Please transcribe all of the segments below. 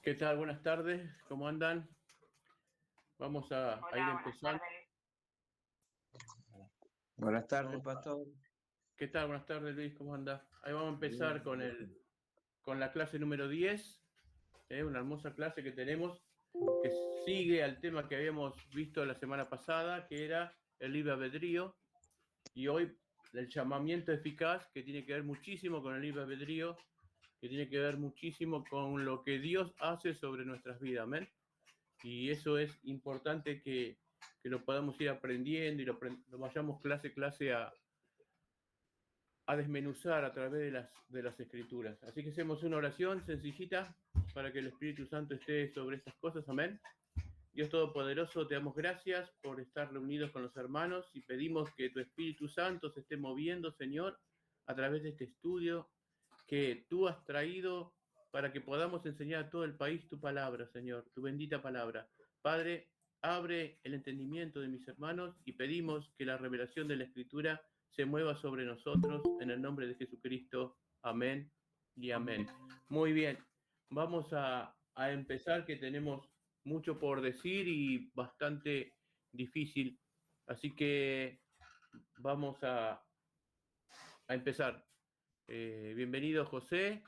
¿Qué tal? Buenas tardes, ¿cómo andan? Vamos a ir empezando. Buenas tardes, Vamos a- pastor. ¿Qué tal? Buenas tardes, Luis, ¿cómo anda? Ahí vamos a empezar con la clase número 10, una hermosa clase que tenemos, que sigue al tema que habíamos visto la semana pasada, que era el libre albedrío, y hoy el llamamiento eficaz, que tiene que ver muchísimo con el libre albedrío, que tiene que ver muchísimo con lo que Dios hace sobre nuestras vidas, ¿amén? Y eso es importante que lo podamos ir aprendiendo y lo vayamos clase a clase a desmenuzar a través de las escrituras. Así que hacemos una oración sencillita para que el Espíritu Santo esté sobre estas cosas. Amén. Dios Todopoderoso, te damos gracias por estar reunidos con los hermanos y pedimos que tu Espíritu Santo se esté moviendo, Señor, a través de este estudio que tú has traído para que podamos enseñar a todo el país tu palabra, Señor, tu bendita palabra. Padre, abre el entendimiento de mis hermanos y pedimos que la revelación de la Escritura se mueva sobre nosotros en el nombre de Jesucristo. Amén y amén. Muy bien, vamos a empezar, que tenemos mucho por decir y bastante difícil. Así que vamos a empezar. Bienvenido, José.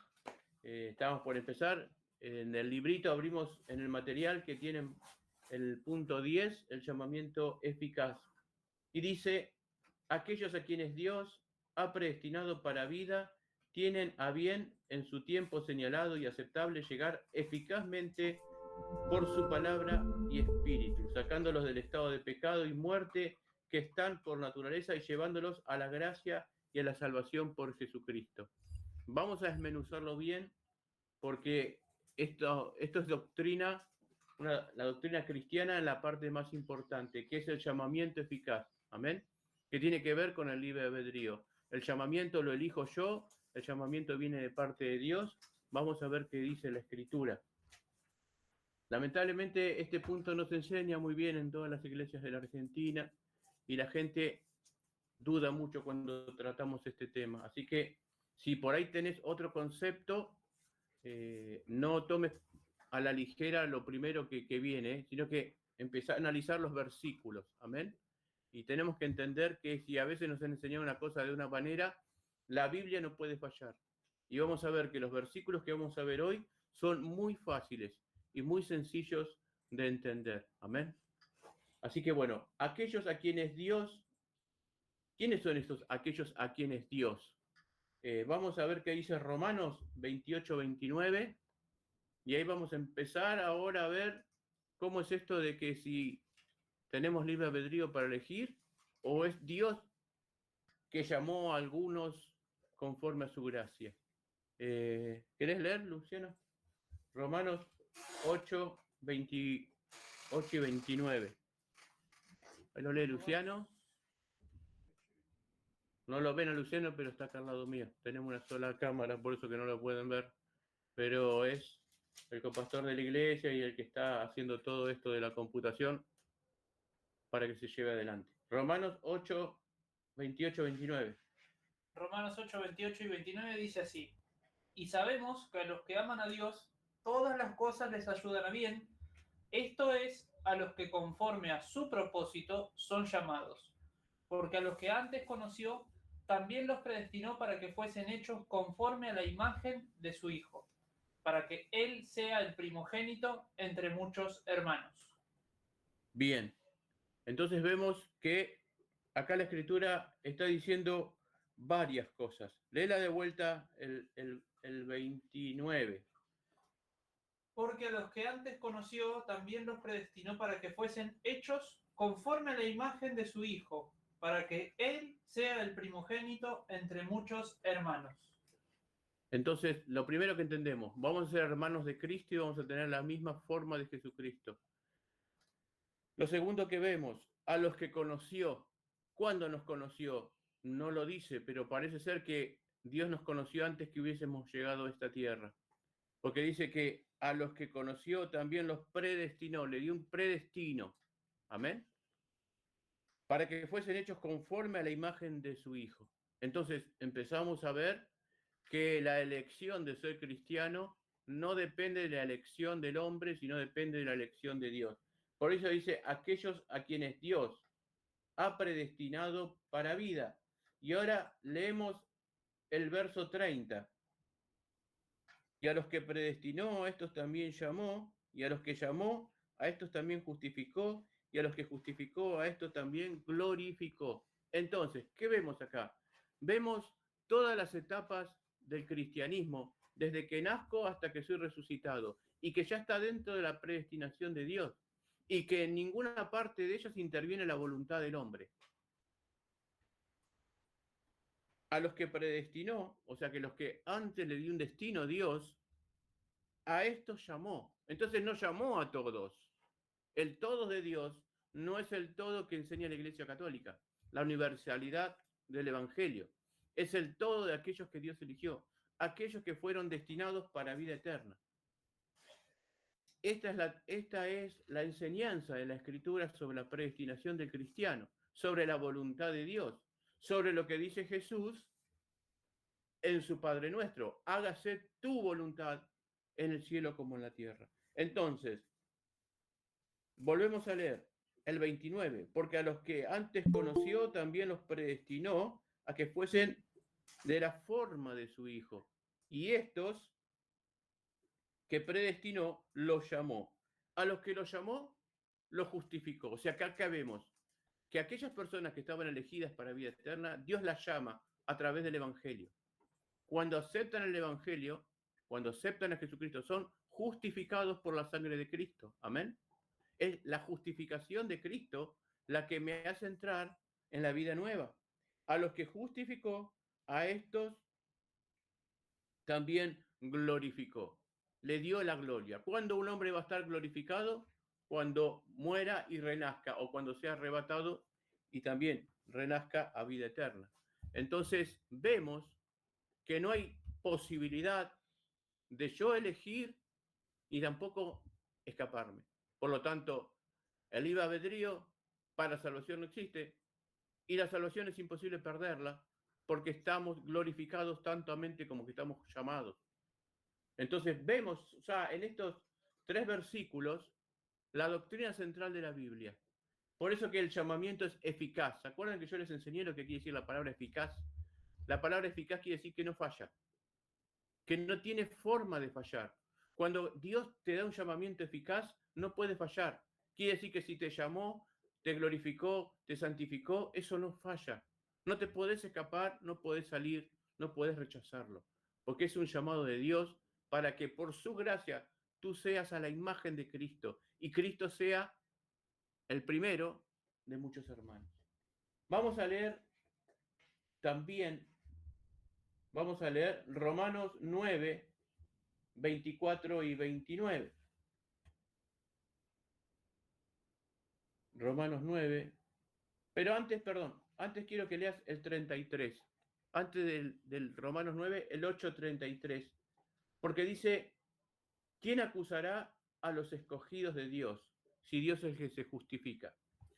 Estamos por empezar. En el librito abrimos en el material que tienen el punto 10, el llamamiento eficaz. Y dice, aquellos a quienes Dios ha predestinado para vida, tienen a bien en su tiempo señalado y aceptable llegar eficazmente por su palabra y espíritu, sacándolos del estado de pecado y muerte que están por naturaleza y llevándolos a la gracia y a la salvación por Jesucristo. Vamos a desmenuzarlo bien porque esto es doctrina, la doctrina cristiana en la parte más importante, que es el llamamiento eficaz. Amén. Que tiene que ver con el libre albedrío. El llamamiento lo elijo yo, el llamamiento viene de parte de Dios. Vamos a ver qué dice la Escritura. Lamentablemente este punto no se enseña muy bien en todas las iglesias de la Argentina y la gente duda mucho cuando tratamos este tema. Así que si por ahí tenés otro concepto, no tomes a la ligera lo primero que viene, sino que empezá a analizar los versículos. Amén. Y tenemos que entender que si a veces nos han enseñado una cosa de una manera, la Biblia no puede fallar. Y vamos a ver que los versículos que vamos a ver hoy son muy fáciles y muy sencillos de entender. Amén. Así que bueno, aquellos a quienes Dios, ¿quiénes son estos aquellos a quienes Dios? Vamos a ver qué dice Romanos 28-29. Y ahí vamos a empezar ahora a ver cómo es esto de que si tenemos libre albedrío para elegir o es Dios que llamó a algunos conforme a su gracia. ¿Querés leer, Luciano? Romanos 8, 28 y 29. Ahí lo lee Luciano. No lo ven a Luciano, pero está acá al lado mío. Tenemos una sola cámara, por eso que no lo pueden ver. Pero es el copastor de la iglesia y el que está haciendo todo esto de la computación para que se lleve adelante. Romanos 8, 28, 29. Romanos 8, 28 y 29 dice así: y sabemos que a los que aman a Dios, todas las cosas les ayudan a bien, esto es, a los que conforme a su propósito son llamados. Porque a los que antes conoció, también los predestinó para que fuesen hechos conforme a la imagen de su Hijo, para que Él sea el primogénito entre muchos hermanos. Bien, entonces vemos que acá la Escritura está diciendo varias cosas. Léela de vuelta el 29. Porque a los que antes conoció, también los predestinó para que fuesen hechos conforme a la imagen de su Hijo, para que Él sea el primogénito entre muchos hermanos. Entonces, lo primero que entendemos, vamos a ser hermanos de Cristo y vamos a tener la misma forma de Jesucristo. Lo segundo que vemos, a los que conoció. ¿Cuándo nos conoció? No lo dice, pero parece ser que Dios nos conoció antes que hubiésemos llegado a esta tierra. Porque dice que a los que conoció también los predestinó, le dio un predestino. Amén. Para que fuesen hechos conforme a la imagen de su Hijo. Entonces empezamos a ver que la elección de ser cristiano no depende de la elección del hombre, sino depende de la elección de Dios. Por eso dice, aquellos a quienes Dios ha predestinado para vida. Y ahora leemos el verso 30. Y a los que predestinó, a estos también llamó, y a los que llamó, a estos también justificó, y a los que justificó, a estos también glorificó. Entonces, ¿qué vemos acá? Vemos todas las etapas del cristianismo, desde que nazco hasta que soy resucitado, y que ya está dentro de la predestinación de Dios, y que en ninguna parte de ellas interviene la voluntad del hombre. A los que predestinó, o sea que los que antes le dio un destino a Dios, a estos llamó. Entonces no llamó a todos. El todo de Dios no es el todo que enseña la Iglesia Católica, la universalidad del Evangelio. Es el todo de aquellos que Dios eligió, aquellos que fueron destinados para vida eterna. Esta es la enseñanza de la Escritura sobre la predestinación del cristiano, sobre la voluntad de Dios, sobre lo que dice Jesús en su Padre Nuestro. Hágase tu voluntad en el cielo como en la tierra. Entonces, volvemos a leer el 29, porque a los que antes conoció también los predestinó a que fuesen de la forma de su Hijo. Y estos que predestinó, los llamó. A los que los llamó, los justificó. O sea, que acá vemos que aquellas personas que estaban elegidas para vida eterna, Dios las llama a través del Evangelio. Cuando aceptan el Evangelio, cuando aceptan a Jesucristo, son justificados por la sangre de Cristo. Amén. Es la justificación de Cristo la que me hace entrar en la vida nueva. A los que justificó, a estos también glorificó. Le dio la gloria. ¿Cuándo un hombre va a estar glorificado? Cuando muera y renazca, o cuando sea arrebatado y también renazca a vida eterna. Entonces vemos que no hay posibilidad de yo elegir y tampoco escaparme. Por lo tanto, el libre albedrío para salvación no existe y la salvación es imposible perderla porque estamos glorificados tantamente como que estamos llamados. Entonces vemos ya en estos 3 versículos la doctrina central de la Biblia. Por eso que el llamamiento es eficaz. ¿Se acuerdan que yo les enseñé lo que quiere decir la palabra eficaz? La palabra eficaz quiere decir que no falla, que no tiene forma de fallar. Cuando Dios te da un llamamiento eficaz, no puede fallar. Quiere decir que si te llamó, te glorificó, te santificó, eso no falla. No te podés escapar, no podés salir, no podés rechazarlo. Porque es un llamado de Dios para que por su gracia tú seas a la imagen de Cristo y Cristo sea el primero de muchos hermanos. Vamos a leer también, vamos a leer Romanos 9, 24 y 29. Romanos 9. Pero antes, perdón, antes quiero que leas el 33. Antes del Romanos 9, el 8:33. Porque dice, ¿quién acusará a los escogidos de Dios si Dios es el que se justifica?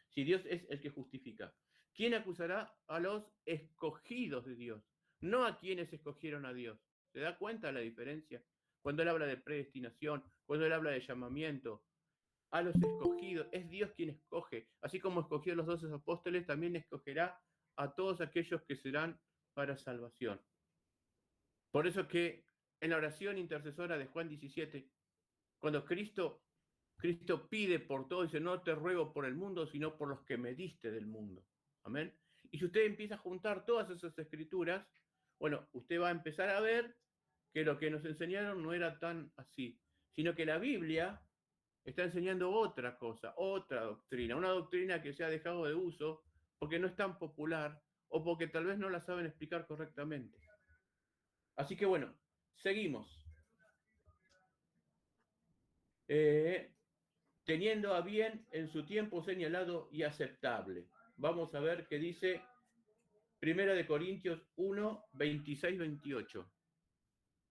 Si Dios es el que justifica. ¿Quién acusará a los escogidos de Dios? No a quienes escogieron a Dios. ¿Se da cuenta la diferencia? Cuando él habla de predestinación, cuando él habla de llamamiento, a los escogidos, es Dios quien escoge. Así como escogió a los 12 apóstoles, también escogerá a todos aquellos que serán para salvación. Por eso que en la oración intercesora de Juan 17, cuando Cristo pide por todo, dice, no te ruego por el mundo, sino por los que me diste del mundo. Amén. Y si usted empieza a juntar todas esas escrituras, bueno, usted va a empezar a ver que lo que nos enseñaron no era tan así, sino que la Biblia está enseñando otra cosa, otra doctrina, una doctrina que se ha dejado de uso porque no es tan popular o porque tal vez no la saben explicar correctamente. Así que bueno, seguimos. Teniendo a bien en su tiempo señalado y aceptable. Vamos a ver qué dice 1 Corintios 1, 26, 28.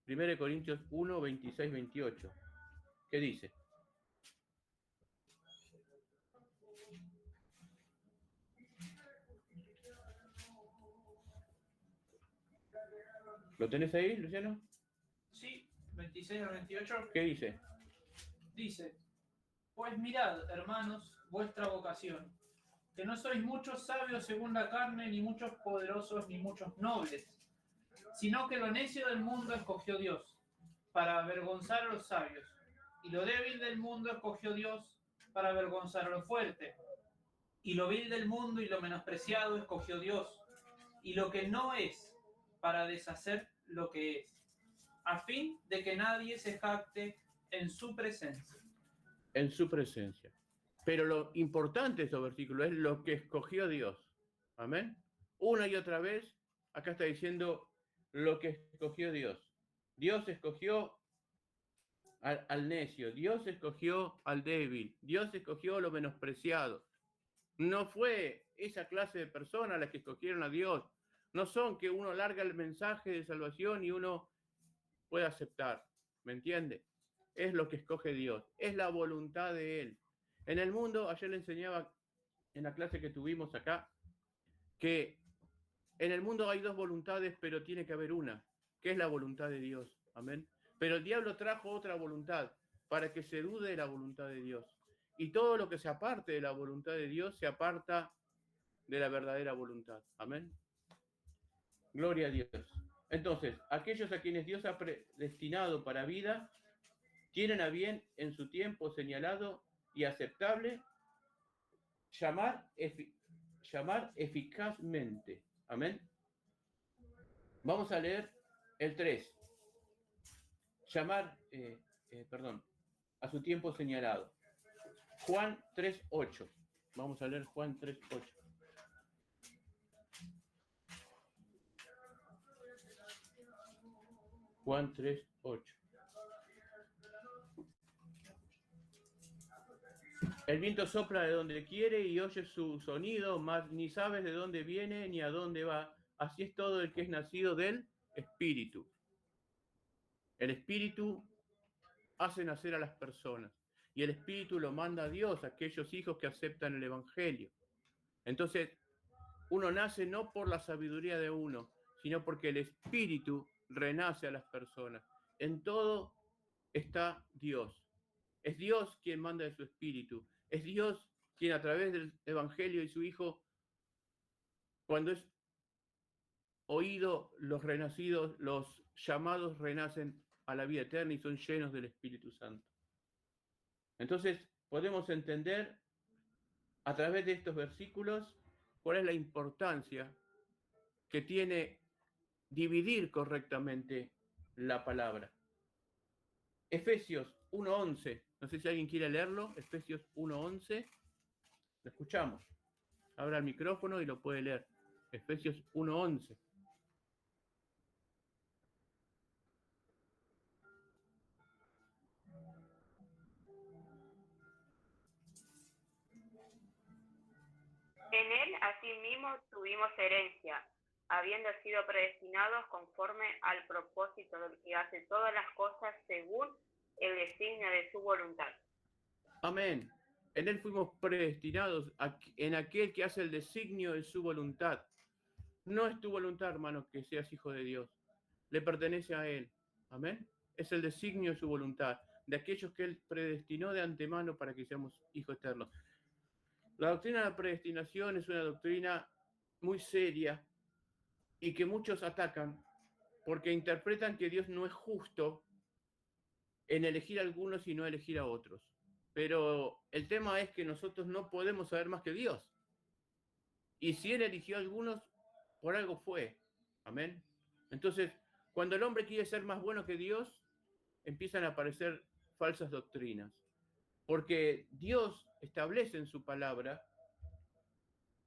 1 Corintios 1, 26, 28. ¿Qué dice? ¿Lo tenés ahí, Luciano? Sí, 26 al 28. ¿Qué dice? Dice, pues mirad, hermanos, vuestra vocación, que no sois muchos sabios según la carne, ni muchos poderosos, ni muchos nobles, sino que lo necio del mundo escogió Dios, para avergonzar a los sabios, y lo débil del mundo escogió Dios, para avergonzar a lo fuerte, y lo vil del mundo y lo menospreciado escogió Dios, y lo que no es, para deshacer lo que es, a fin de que nadie se jacte en su presencia. En su presencia. Pero lo importante de estos versículos es lo que escogió Dios. Amén. Una y otra vez, acá está diciendo lo que escogió Dios. Dios escogió al necio, Dios escogió al débil, Dios escogió lo menospreciado. No fue esa clase de personas las que escogieron a Dios. No son que uno larga el mensaje de salvación y uno puede aceptar. ¿Me entiende? Es lo que escoge Dios, es la voluntad de Él. En el mundo, ayer le enseñaba en la clase que tuvimos acá, que en el mundo hay dos voluntades, pero tiene que haber una, que es la voluntad de Dios. Amén. Pero el diablo trajo otra voluntad para que se dude de la voluntad de Dios. Y todo lo que se aparte de la voluntad de Dios se aparta de la verdadera voluntad. Amén. Gloria a Dios. Entonces, aquellos a quienes Dios ha predestinado para vida, tienen a bien en su tiempo señalado y aceptable llamar eficazmente. Amén. Vamos a leer el 3. Llamar, a su tiempo señalado. Juan 3:8. Vamos a leer Juan 3:8. Juan 3:8. El viento sopla de donde quiere y oyes su sonido, mas ni sabes de dónde viene ni a dónde va. Así es todo el que es nacido del Espíritu. El Espíritu hace nacer a las personas y el Espíritu lo manda a Dios, a aquellos hijos que aceptan el Evangelio. Entonces, uno nace no por la sabiduría de uno, sino porque el Espíritu renace a las personas. En todo está Dios. Es Dios quien manda de su Espíritu. Es Dios quien a través del Evangelio y su Hijo, cuando es oído, los renacidos, los llamados renacen a la vida eterna y son llenos del Espíritu Santo. Entonces, podemos entender a través de estos versículos cuál es la importancia que tiene dividir correctamente la palabra. Efesios 1:11, no sé si alguien quiere leerlo, Efesios 1:11, lo escuchamos. Abra el micrófono y lo puede leer. Efesios 1:11. En él asimismo tuvimos herencia, habiendo sido predestinados conforme al propósito del que hace todas las cosas según el designio de su voluntad. Amén. En él fuimos predestinados en aquel que hace el designio de su voluntad. No es tu voluntad, hermano, que seas hijo de Dios. Le pertenece a Él. Amén. Es el designio de su voluntad, de aquellos que Él predestinó de antemano para que seamos hijos eternos. La doctrina de la predestinación es una doctrina muy seria y que muchos atacan porque interpretan que Dios no es justo en elegir a algunos y no elegir a otros. Pero el tema es que nosotros no podemos saber más que Dios. Y si Él eligió a algunos, por algo fue. Amén. Entonces, cuando el hombre quiere ser más bueno que Dios, empiezan a aparecer falsas doctrinas. Porque Dios establece en su palabra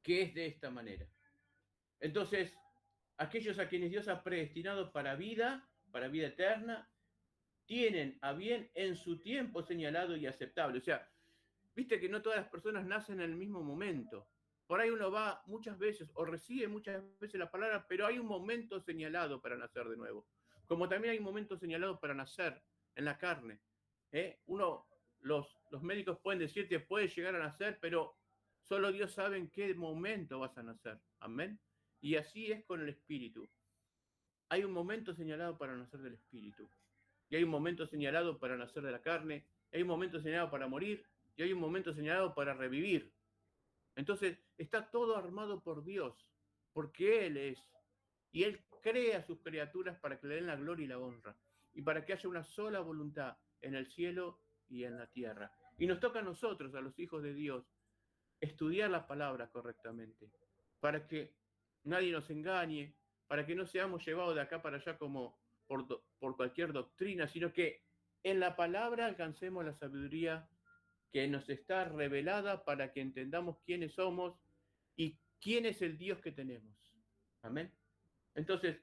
que es de esta manera. Entonces, aquellos a quienes Dios ha predestinado para vida eterna, tienen a bien en su tiempo señalado y aceptable. O sea, viste que no todas las personas nacen en el mismo momento. Por ahí uno va muchas veces o recibe muchas veces la palabra, pero hay un momento señalado para nacer de nuevo. Como también hay un momento señalado para nacer en la carne. Los médicos pueden decirte, puedes llegar a nacer, pero solo Dios sabe en qué momento vas a nacer. Amén. Y así es con el Espíritu. Hay un momento señalado para nacer del Espíritu. y hay un momento señalado para nacer de la carne, hay un momento señalado para morir, y hay un momento señalado para revivir. Entonces, está todo armado por Dios, porque Él es, y Él crea a sus criaturas para que le den la gloria y la honra, y para que haya una sola voluntad en el cielo y en la tierra. Y nos toca a nosotros, a los hijos de Dios, estudiar la palabra correctamente, para que nadie nos engañe, para que no seamos llevados de acá para allá como por cualquier doctrina, sino que en la palabra alcancemos la sabiduría que nos está revelada para que entendamos quiénes somos y quién es el Dios que tenemos. Amén. Entonces,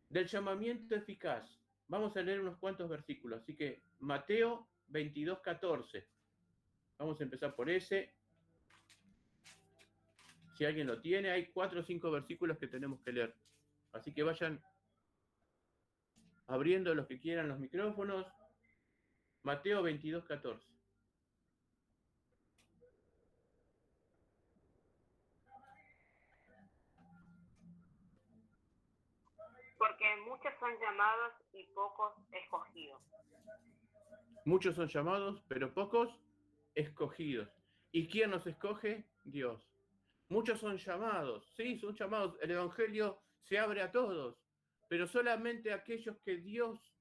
del llamamiento eficaz, vamos a leer unos cuantos versículos. Así que Mateo 22:14. Vamos a empezar por ese. Si alguien lo tiene, hay 4 o 5 versículos que tenemos que leer. Así que vayan abriendo los que quieran los micrófonos. Mateo 22:14. Porque muchos son llamados y pocos escogidos. Muchos son llamados, pero pocos escogidos. ¿Y quién nos escoge? Dios. Muchos son llamados, sí, son llamados. El Evangelio se abre a todos, pero solamente a aquellos que Dios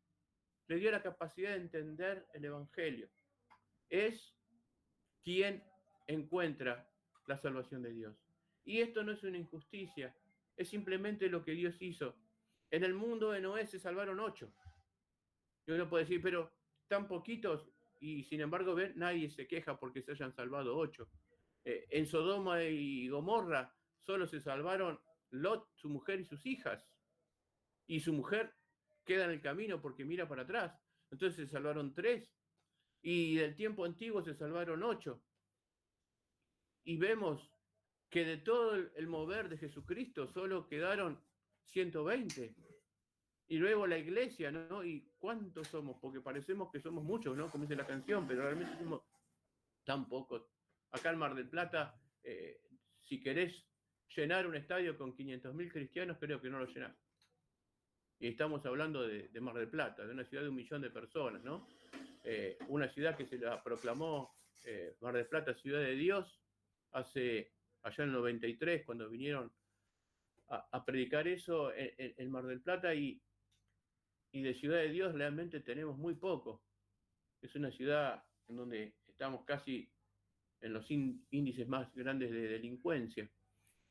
le dio la capacidad de entender el Evangelio. Es quien encuentra la salvación de Dios. Y esto no es una injusticia, es simplemente lo que Dios hizo. En el mundo de Noé se salvaron 8. Y uno puede decir, pero tan poquitos, y sin embargo, ven, nadie se queja porque se hayan salvado 8. En Sodoma y Gomorra solo se salvaron Lot, su mujer y sus hijas. Y su mujer queda en el camino porque mira para atrás. Entonces se salvaron 3. Y del tiempo antiguo se salvaron 8. Y vemos que de todo el mover de Jesucristo solo quedaron 120. Y luego la iglesia, ¿no? ¿Y cuántos somos? Porque parecemos que somos muchos, ¿no? Como dice la canción, pero realmente somos tan pocos. Acá en Mar del Plata, si querés llenar un estadio con 500.000 cristianos, creo que no lo llenás. Y estamos hablando de Mar del Plata, de una ciudad de 1 millón de personas, ¿no? Una ciudad que se la proclamó Mar del Plata, ciudad de Dios, allá en el 93, cuando vinieron a predicar eso en Mar del Plata, y de ciudad de Dios realmente tenemos muy poco. Es una ciudad en donde estamos casi en los índices más grandes de delincuencia.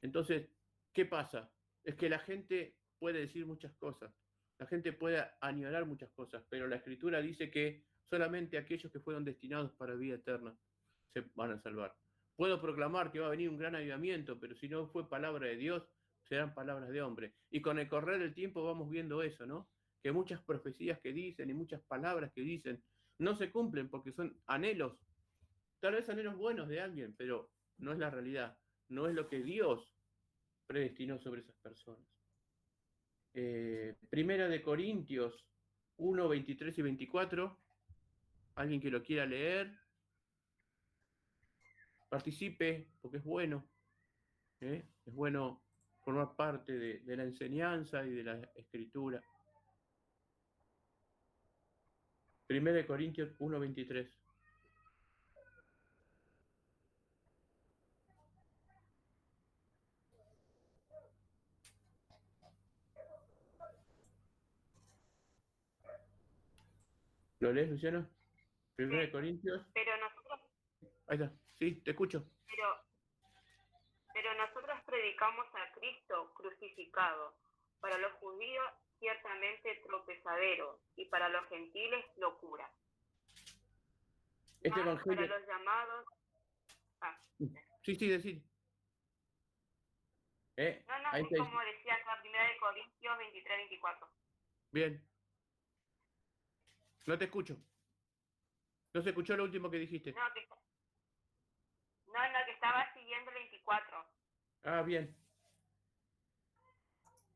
Entonces, ¿qué pasa? Es que la gente puede decir muchas cosas, la gente puede añorar muchas cosas, pero la Escritura dice que solamente aquellos que fueron destinados para vida eterna se van a salvar. Puedo proclamar que va a venir un gran avivamiento, pero si no fue palabra de Dios, serán palabras de hombre. Y con el correr del tiempo vamos viendo eso, ¿no? Que muchas profecías que dicen y muchas palabras que dicen no se cumplen porque son anhelos, tal vez anhelos buenos de alguien, pero no es la realidad, no es lo que Dios predestinó sobre esas personas. Primera de Corintios 1, 23 y 24. Alguien que lo quiera leer, participe, porque es bueno. Es bueno formar parte de la enseñanza y de la escritura. Primera de Corintios 1, 23. ¿Lo lees, Luciano? Primera de Corintios. Pero nosotros, Ahí está. Sí, te escucho. pero nosotros predicamos a Cristo crucificado, para los judíos ciertamente tropezadero, y para los gentiles locura. Este evangelio... Para los llamados... Sí, decir. No, ahí es está. como decía acá, 1 Corintios 23, 24. Bien. No te escucho. No se escuchó lo último que dijiste. No, que estaba siguiendo el 24. Ah, bien.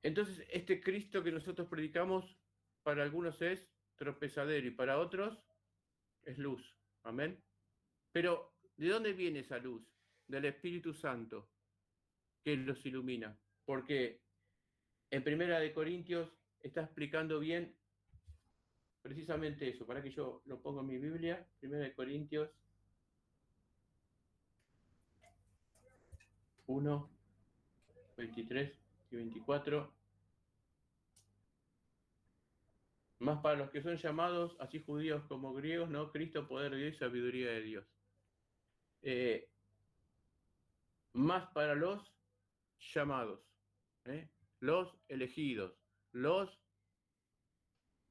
Entonces, este Cristo que nosotros predicamos, para algunos es tropezadero y para otros es luz. Amén. Pero, ¿de dónde viene esa luz? Del Espíritu Santo, que los ilumina. Porque en Primera de Corintios está explicando bien precisamente eso, para que yo lo pongo en mi Biblia, 1 Corintios 1, 23 y 24. Más para los que son llamados, así judíos como griegos, ¿no? Cristo, poder de Dios y sabiduría de Dios. Más para los llamados, los elegidos, los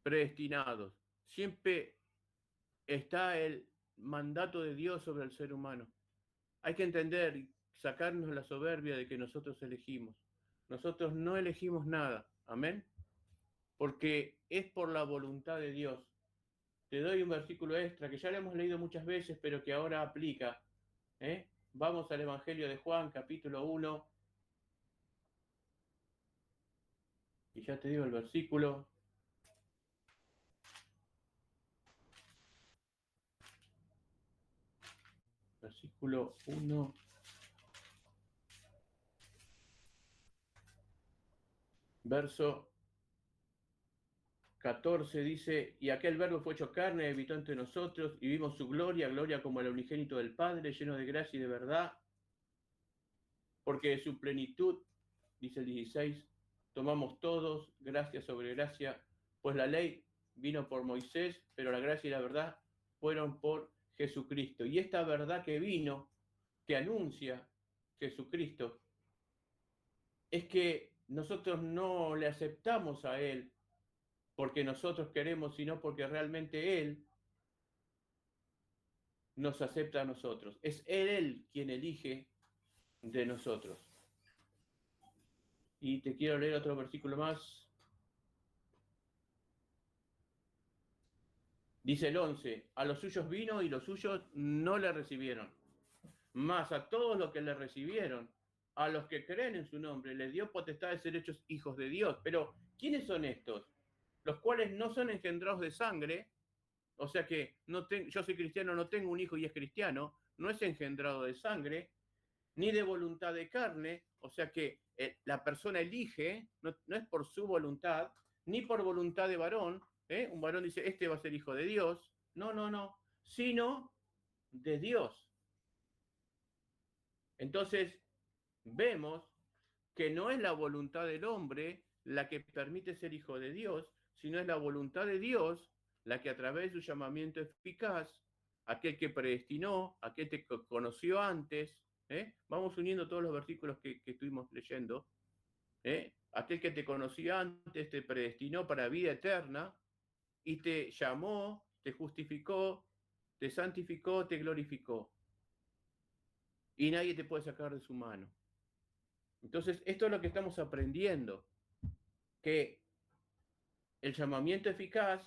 predestinados. Siempre está el mandato de Dios sobre el ser humano. Hay que entender y sacarnos la soberbia de que nosotros elegimos. Nosotros no elegimos nada, amén, porque es por la voluntad de Dios. Te doy un versículo extra que ya lo hemos leído muchas veces, pero que ahora aplica. Vamos al Evangelio de Juan, capítulo 1, y ya te digo el versículo. Versículo 1. Verso 14 dice, y aquel verbo fue hecho carne, habitó entre nosotros, y vimos su gloria, gloria como el unigénito del Padre, lleno de gracia y de verdad, porque de su plenitud, dice el 16, tomamos todos gracia sobre gracia, pues la ley vino por Moisés, pero la gracia y la verdad fueron por Jesucristo. Y esta verdad que vino, que anuncia Jesucristo, es que nosotros no le aceptamos a Él porque nosotros queremos, sino porque realmente Él nos acepta a nosotros. Es Él quien elige de nosotros. Y te quiero leer otro versículo más. Dice el 11, a los suyos vino y los suyos no le recibieron. Mas a todos los que le recibieron, a los que creen en su nombre, les dio potestad de ser hechos hijos de Dios. Pero, ¿quiénes son estos? Los cuales no son engendrados de sangre, o sea que yo soy cristiano, no tengo un hijo y es cristiano, no es engendrado de sangre, ni de voluntad de carne, o sea que la persona elige, no es por su voluntad, ni por voluntad de varón, un varón dice, este va a ser hijo de Dios, no, sino de Dios. Entonces, vemos que no es la voluntad del hombre la que permite ser hijo de Dios, sino es la voluntad de Dios la que a través de su llamamiento eficaz, aquel que predestinó, aquel que conoció antes, vamos uniendo todos los versículos que estuvimos leyendo, aquel que te conocía antes, te predestinó para vida eterna, y te llamó, te justificó, te santificó, te glorificó. Y nadie te puede sacar de su mano. Entonces, esto es lo que estamos aprendiendo, que el llamamiento eficaz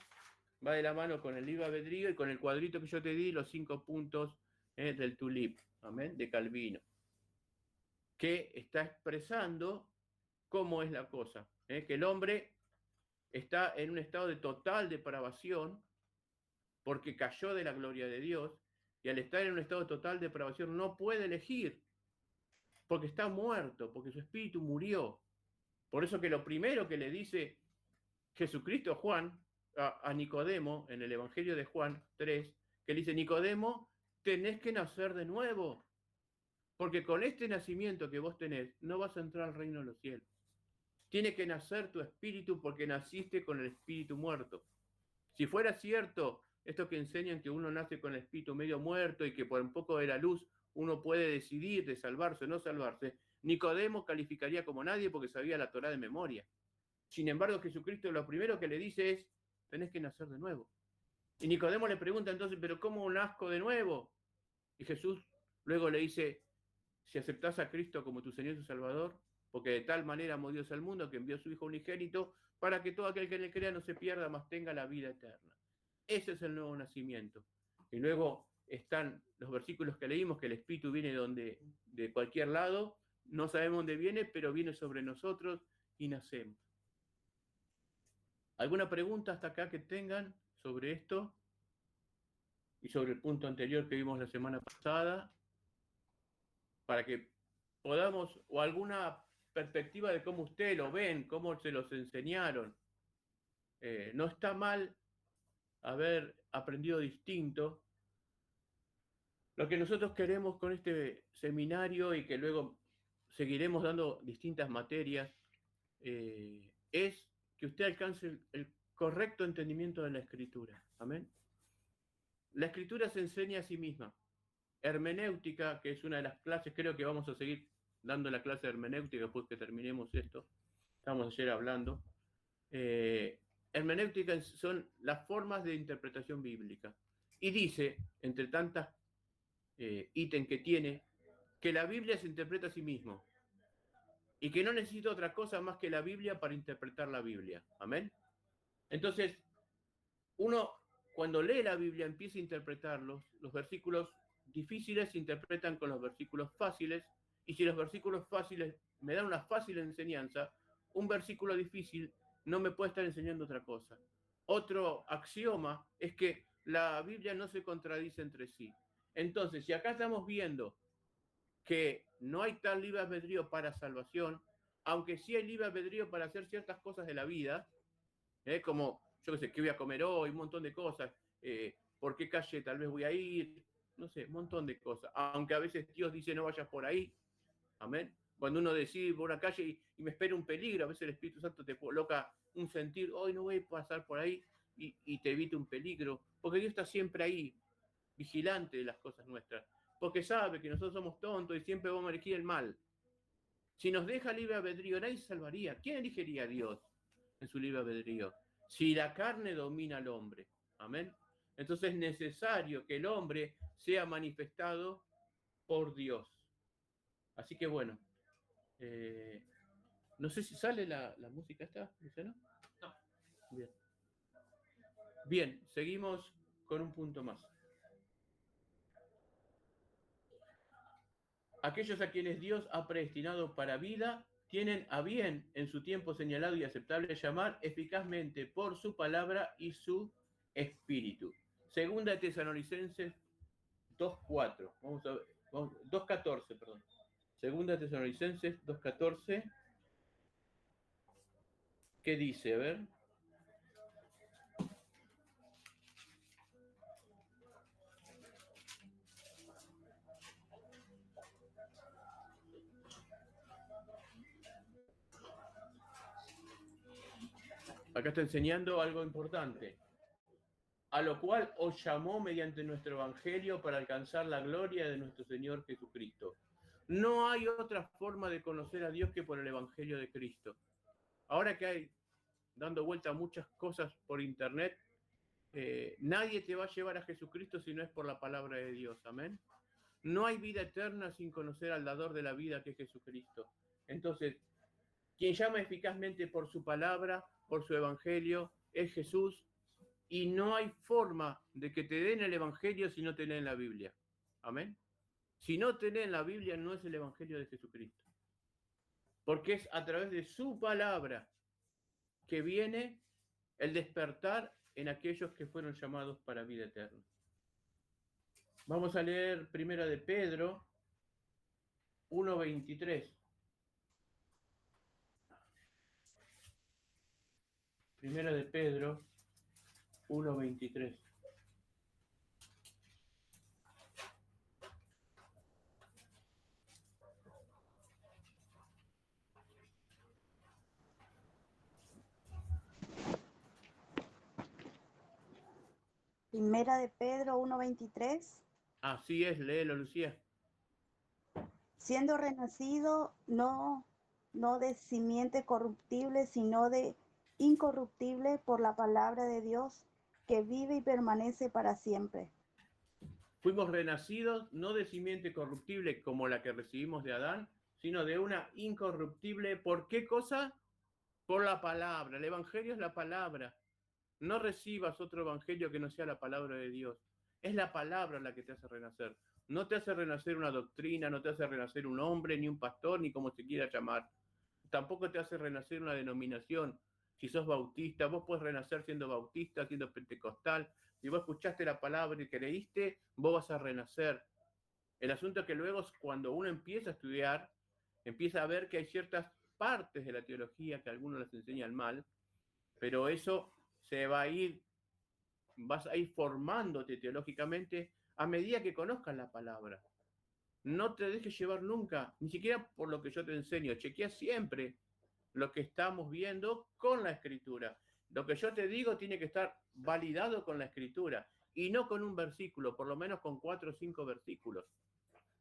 va de la mano con el libre albedrío y con el cuadrito que yo te di, los 5 puntos del tulip, amén, de Calvino, que está expresando cómo es la cosa, que el hombre está en un estado de total depravación porque cayó de la gloria de Dios, y al estar en un estado de total depravación no puede elegir, porque está muerto, porque su espíritu murió. Por eso que lo primero que le dice Jesucristo Juan a Nicodemo en el Evangelio de Juan 3, que le dice, Nicodemo, tenés que nacer de nuevo, porque con este nacimiento que vos tenés no vas a entrar al reino de los cielos. Tiene que nacer tu espíritu porque naciste con el espíritu muerto. Si fuera cierto esto que enseñan que uno nace con el espíritu medio muerto y que por un poco de la luz uno puede decidir de salvarse o no salvarse, Nicodemo calificaría como nadie porque sabía la Torá de memoria. Sin embargo, Jesucristo lo primero que le dice es, tenés que nacer de nuevo. Y Nicodemo le pregunta entonces, ¿pero cómo nazco de nuevo? Y Jesús luego le dice, si aceptás a Cristo como tu Señor y tu Salvador, porque de tal manera amó Dios al mundo que envió a su Hijo unigénito para que todo aquel que en él crea no se pierda, mas tenga la vida eterna. Ese es el nuevo nacimiento. Y luego están los versículos que leímos, que el Espíritu viene de cualquier lado, no sabemos dónde viene, pero viene sobre nosotros y nacemos. ¿Alguna pregunta hasta acá que tengan sobre esto? Y sobre el punto anterior que vimos la semana pasada, para que podamos, o alguna perspectiva de cómo ustedes lo ven, cómo se los enseñaron. No está mal haber aprendido distinto. Lo que nosotros queremos con este seminario y que luego seguiremos dando distintas materias es que usted alcance el correcto entendimiento de la Escritura. Amén. La Escritura se enseña a sí misma. Hermenéutica, que es una de las clases, creo que vamos a seguir dando la clase de hermenéutica después que terminemos esto. Estamos ayer hablando. Hermenéutica son las formas de interpretación bíblica. Y dice, entre tantas ítems que tiene, que la Biblia se interpreta a sí mismo y que no necesita otra cosa más que la Biblia para interpretar la Biblia. Amén. Entonces, uno cuando lee la Biblia empieza a interpretarlos, los versículos difíciles se interpretan con los versículos fáciles, y si los versículos fáciles me dan una fácil enseñanza, un versículo difícil no me puede estar enseñando otra cosa. Otro axioma es que la Biblia no se contradice entre sí. Entonces, si acá estamos viendo que no hay tal libre albedrío para salvación, aunque sí hay libre albedrío para hacer ciertas cosas de la vida, como, yo qué sé, qué voy a comer hoy, un montón de cosas, por qué calle tal vez voy a ir, no sé, un montón de cosas. Aunque a veces Dios dice no vayas por ahí, amén. Cuando uno decide ir por una calle y me espera un peligro, a veces el Espíritu Santo te coloca un sentir, hoy no voy a pasar por ahí, y te evita un peligro, porque Dios está siempre ahí, vigilante de las cosas nuestras, porque sabe que nosotros somos tontos y siempre vamos a elegir el mal. Si nos deja libre albedrío, nadie se salvaría. ¿Quién elegiría a Dios en su libre albedrío? Si la carne domina al hombre. Amén. Entonces es necesario que el hombre sea manifestado por Dios. Así que bueno, no sé si sale la música esta, Luciano. No. Bien. Bien, seguimos con un punto más. Aquellos a quienes Dios ha predestinado para vida tienen a bien en su tiempo señalado y aceptable llamar eficazmente por su palabra y su espíritu. Segunda de Tesalonicenses 2:4. Vamos a ver, 2:14, perdón. Segunda de Tesalonicenses 2:14. ¿Qué dice? A ver. Acá está enseñando algo importante. A lo cual os llamó mediante nuestro evangelio para alcanzar la gloria de nuestro Señor Jesucristo. No hay otra forma de conocer a Dios que por el evangelio de Cristo. Ahora que hay dando vuelta muchas cosas por internet, nadie te va a llevar a Jesucristo si no es por la palabra de Dios. Amén. No hay vida eterna sin conocer al dador de la vida, que es Jesucristo. Entonces, quien llama eficazmente por su palabra, por su evangelio, es Jesús, y no hay forma de que te den el evangelio si no te leen la Biblia. Amén. Si no te leen la Biblia, no es el evangelio de Jesucristo. Porque es a través de su palabra que viene el despertar en aquellos que fueron llamados para vida eterna. Vamos a leer Primera de Pedro 1:23. Primera de Pedro 1:23. Primera de Pedro 1:23. Así es, léelo, Lucía. Siendo renacido no de simiente corruptible, sino de incorruptible por la palabra de Dios, que vive y permanece para siempre. Fuimos renacidos no de simiente corruptible como la que recibimos de Adán, sino de una incorruptible. ¿Por qué cosa? Por la palabra. El evangelio es la palabra. No recibas otro evangelio que no sea la palabra de Dios. Es la palabra la que te hace renacer. No te hace renacer una doctrina, no te hace renacer un hombre, ni un pastor, ni como se quiera llamar. Tampoco te hace renacer una denominación. Si sos bautista, vos podés renacer siendo bautista, siendo pentecostal. Si vos escuchaste la palabra y creíste, vos vas a renacer. El asunto es que luego, cuando uno empieza a estudiar, empieza a ver que hay ciertas partes de la teología que a algunos les enseñan mal, pero eso se va a ir vas a ir formándote teológicamente a medida que conozcas la palabra. No te dejes llevar nunca, ni siquiera por lo que yo te enseño. Chequea siempre lo que estamos viendo con la Escritura. Lo que yo te digo tiene que estar validado con la Escritura y no con un versículo, por lo menos con 4 o 5 versículos.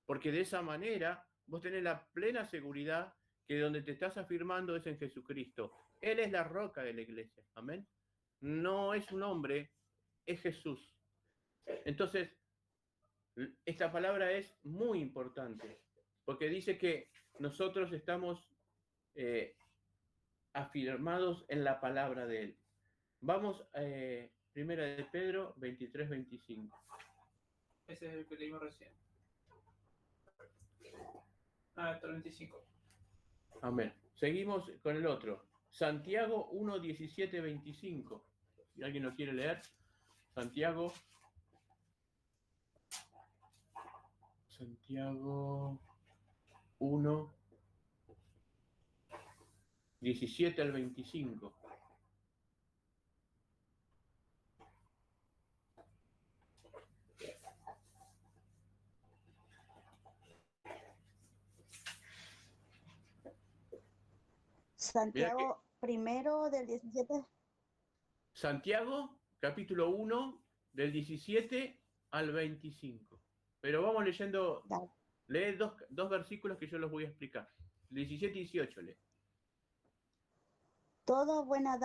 Porque de esa manera vos tenés la plena seguridad que donde te estás afirmando es en Jesucristo. Él es la roca de la iglesia. Amén. No es un hombre, es Jesús. Entonces, esta palabra es muy importante, porque dice que nosotros estamos afirmados en la palabra de Él. Vamos, primera de Pedro 23-25. Ese es el que leímos recién. Hasta el 25. Amén. Seguimos con el otro. Santiago 1:17-25. Si alguien lo quiere leer. Santiago 1, 17 al 25. Santiago primero del 17. Santiago, capítulo 1, del 17 al 25. Pero vamos leyendo, Dale. lee dos versículos que yo los voy a explicar. 17 y 18 lee. Toda buena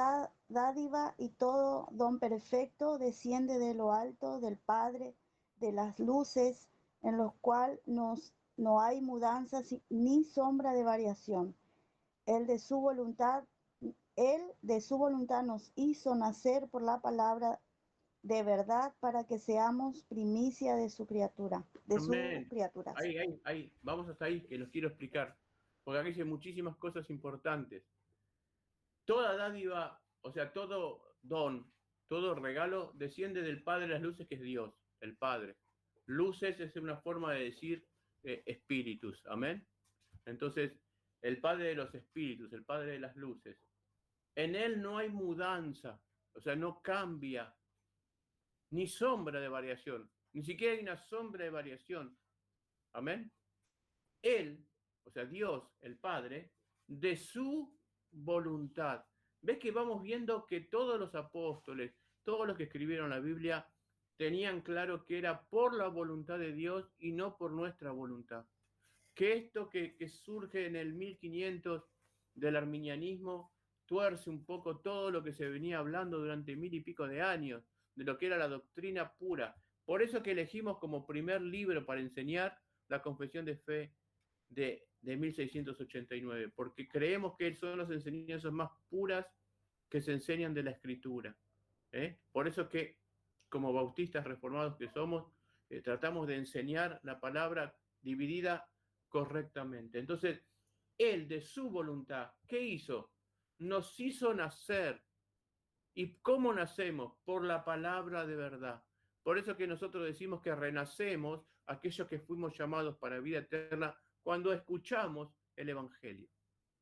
dádiva y todo don perfecto desciende de lo alto del Padre de las luces, en los cuales no hay mudanza ni sombra de variación. Él de su voluntad nos hizo nacer por la palabra de verdad para que seamos primicia de su criatura, de Amén. sus criaturas. Ahí, vamos hasta ahí, que los quiero explicar. Porque aquí dice muchísimas cosas importantes. Toda dádiva, o sea, todo don, todo regalo, desciende del Padre de las luces, que es Dios, el Padre. Luces es una forma de decir espíritus, amén. Entonces, el Padre de los espíritus, el Padre de las luces. En Él no hay mudanza, o sea, no cambia, ni sombra de variación, ni siquiera hay una sombra de variación, amén. Él, o sea, Dios, el Padre, de su voluntad. ¿Ves que vamos viendo que todos los apóstoles, todos los que escribieron la Biblia, tenían claro que era por la voluntad de Dios y no por nuestra voluntad? Que esto que surge en el 1500 del arminianismo tuerce un poco todo lo que se venía hablando durante 1000 y pico de años, de lo que era la doctrina pura. Por eso que elegimos como primer libro para enseñar la Confesión de Fe de 1689, porque creemos que son las enseñanzas más puras que se enseñan de la Escritura. Por eso que, como bautistas reformados que somos, tratamos de enseñar la palabra dividida correctamente. Entonces, Él de su voluntad, ¿qué hizo? Nos hizo nacer. ¿Y cómo nacemos? Por la palabra de verdad. Por eso que nosotros decimos que renacemos aquellos que fuimos llamados para vida eterna cuando escuchamos el Evangelio.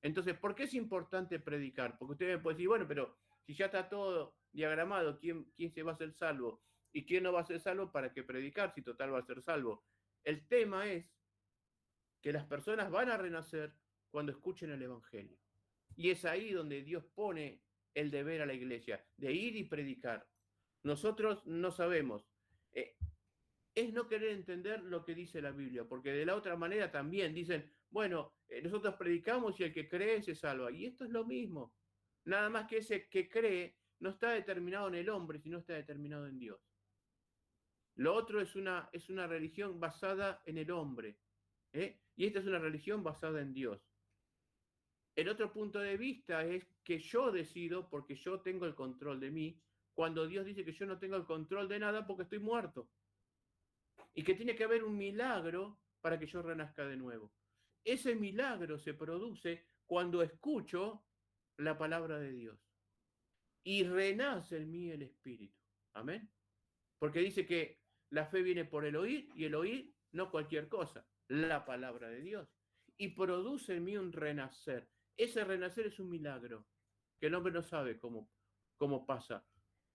Entonces, ¿por qué es importante predicar? Porque usted me puede decir, bueno, pero si ya está todo diagramado, ¿quién se va a ser salvo? ¿Y quién no va a ser salvo? ¿Para qué predicar si total va a ser salvo? El tema es que las personas van a renacer cuando escuchen el Evangelio. Y es ahí donde Dios pone el deber a la iglesia, de ir y predicar. Nosotros no sabemos. Es no querer entender lo que dice la Biblia, porque de la otra manera también dicen, bueno, nosotros predicamos y el que cree se salva. Y esto es lo mismo. Nada más que ese que cree no está determinado en el hombre, sino está determinado en Dios. Lo otro es una religión basada en el hombre. Y esta es una religión basada en Dios. El otro punto de vista es que yo decido porque yo tengo el control de mí, cuando Dios dice que yo no tengo el control de nada porque estoy muerto. Y que tiene que haber un milagro para que yo renazca de nuevo. Ese milagro se produce cuando escucho la palabra de Dios. Y renace en mí el Espíritu. Amén. Porque dice que la fe viene por el oír, y el oír no cualquier cosa, la palabra de Dios. Y produce en mí un renacer. Ese renacer es un milagro, que el hombre no sabe cómo pasa.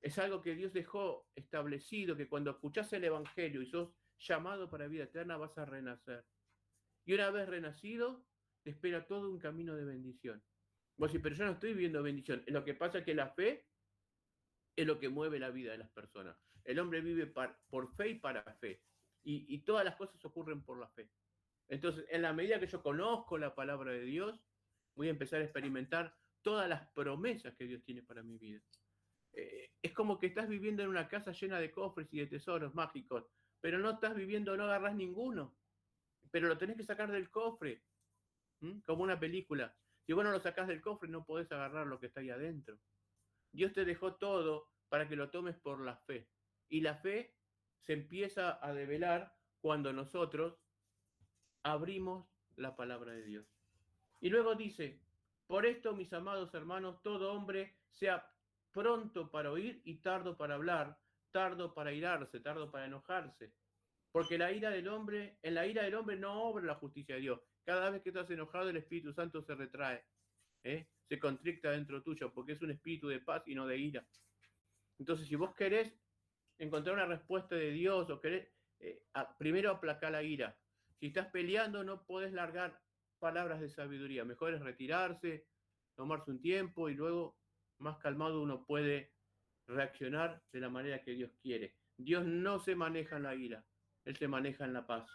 Es algo que Dios dejó establecido, que cuando escuchás el Evangelio y sos llamado para vida eterna, vas a renacer. Y una vez renacido, te espera todo un camino de bendición. Vos decís, pero yo no estoy viviendo bendición. Lo que pasa es que la fe es lo que mueve la vida de las personas. El hombre vive por fe y para fe. Y todas las cosas ocurren por la fe. Entonces, en la medida que yo conozco la palabra de Dios, voy a empezar a experimentar todas las promesas que Dios tiene para mi vida. Es como que estás viviendo en una casa llena de cofres y de tesoros mágicos, pero no estás viviendo, no agarrás ninguno, pero lo tenés que sacar del cofre, como una película. Si vos no lo sacás del cofre, no podés agarrar lo que está ahí adentro. Dios te dejó todo para que lo tomes por la fe. Y la fe se empieza a develar cuando nosotros abrimos la palabra de Dios. Y luego dice, por esto, mis amados hermanos, todo hombre sea pronto para oír y tardo para hablar, tardo para irarse, tardo para enojarse. Porque en la ira del hombre no obra la justicia de Dios. Cada vez que estás enojado, el Espíritu Santo se retrae, se constricta dentro tuyo, porque es un espíritu de paz y no de ira. Entonces, si vos querés encontrar una respuesta de Dios o querés, primero aplacar la ira. Si estás peleando, no podés largar palabras de sabiduría. Mejor es retirarse, tomarse un tiempo y luego, más calmado, uno puede reaccionar de la manera que Dios quiere. Dios no se maneja en la ira, Él se maneja en la paz.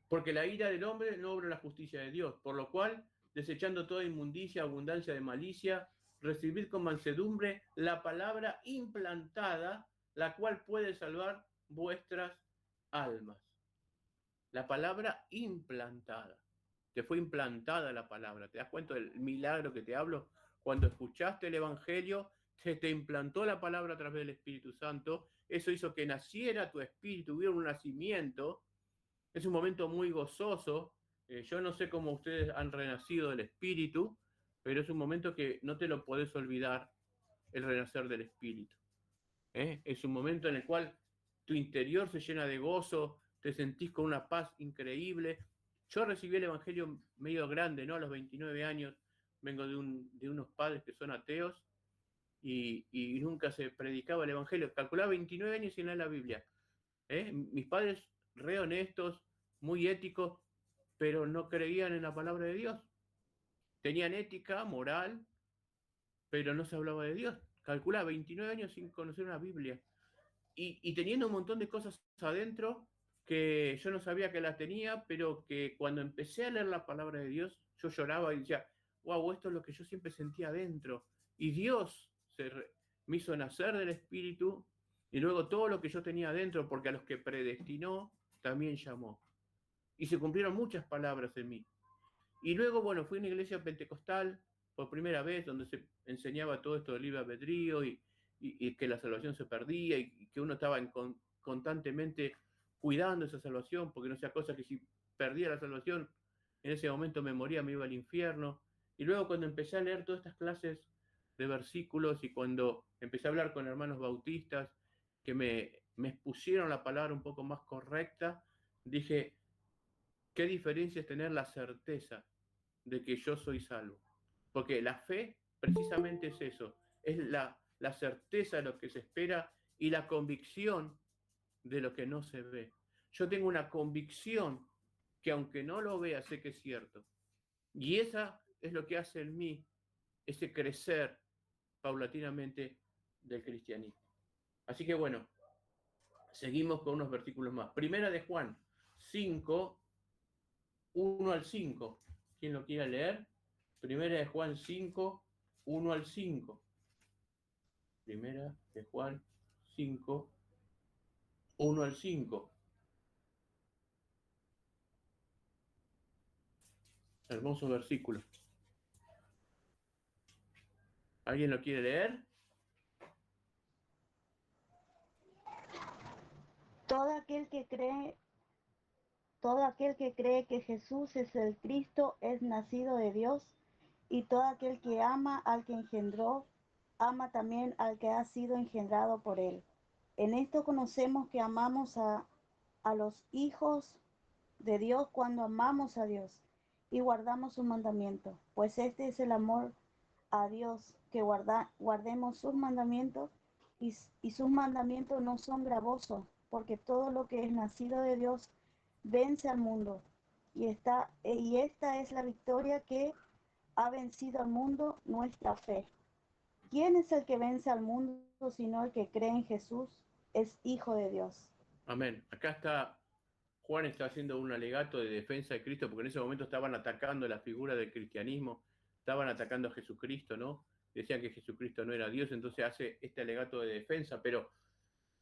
Porque la ira del hombre no obra la justicia de Dios, por lo cual, desechando toda inmundicia, abundancia de malicia, recibid con mansedumbre la palabra implantada, la cual puede salvar vuestras almas. La palabra implantada. Te fue implantada la palabra. ¿Te das cuenta del milagro que te hablo? Cuando escuchaste el Evangelio, se te implantó la palabra a través del Espíritu Santo. Eso hizo que naciera tu espíritu, hubiera un nacimiento. Es un momento muy gozoso. Yo no sé cómo ustedes han renacido del espíritu, pero es un momento que no te lo podés olvidar, el renacer del espíritu. Es un momento en el cual tu interior se llena de gozo, te sentís con una paz increíble. Yo recibí el Evangelio medio grande, ¿no? A los 29 años, vengo de unos padres que son ateos y nunca se predicaba el Evangelio. Calculaba 29 años sin leer la Biblia. Mis padres re honestos, muy éticos, pero no creían en la palabra de Dios. Tenían ética, moral, pero no se hablaba de Dios. Calculaba 29 años sin conocer una Biblia. Y teniendo un montón de cosas adentro que yo no sabía que las tenía, pero que cuando empecé a leer la palabra de Dios, yo lloraba y decía, wow, esto es lo que yo siempre sentía adentro. Y Dios me hizo nacer del Espíritu y luego todo lo que yo tenía adentro, porque a los que predestinó, también llamó. Y se cumplieron muchas palabras en mí. Y luego, bueno, fui a una iglesia pentecostal por primera vez, donde se enseñaba todo esto del libre albedrío y que la salvación se perdía y que uno estaba constantemente cuidando esa salvación, porque no sea cosa que si perdía la salvación, en ese momento me moría, me iba al infierno. Y luego cuando empecé a leer todas estas clases de versículos y cuando empecé a hablar con hermanos bautistas que me expusieron la palabra un poco más correcta, dije, ¿qué diferencia es tener la certeza de que yo soy salvo? Porque la fe precisamente es eso, es la certeza de lo que se espera y la convicción de lo que no se ve. Yo tengo una convicción que aunque no lo vea, sé que es cierto. Y esa es lo que hace en mí ese crecer paulatinamente del cristianismo. Así que bueno, seguimos con unos versículos más. Primera de Juan 5, 1 al 5. ¿Quién lo quiera leer? Primera de Juan 5, 1 al 5. Primera de Juan 5, 1 al 5. Hermoso versículo. ¿Alguien lo quiere leer? Todo aquel que cree que Jesús es el Cristo es nacido de Dios, y todo aquel que ama al que engendró, ama también al que ha sido engendrado por él. En esto conocemos que amamos a los hijos de Dios cuando amamos a Dios y guardamos su mandamiento, pues este es el amor a Dios que guardemos sus mandamientos y sus mandamientos no son gravosos, porque todo lo que es nacido de Dios vence al mundo. Y esta es la victoria que ha vencido al mundo, nuestra fe. ¿Quién es el que vence al mundo sino el que cree en Jesús? Es hijo de Dios. Amén. Acá está, Juan está haciendo un alegato de defensa de Cristo, porque en ese momento estaban atacando la figura del cristianismo, estaban atacando a Jesucristo, ¿no? Decían que Jesucristo no era Dios, entonces hace este alegato de defensa, pero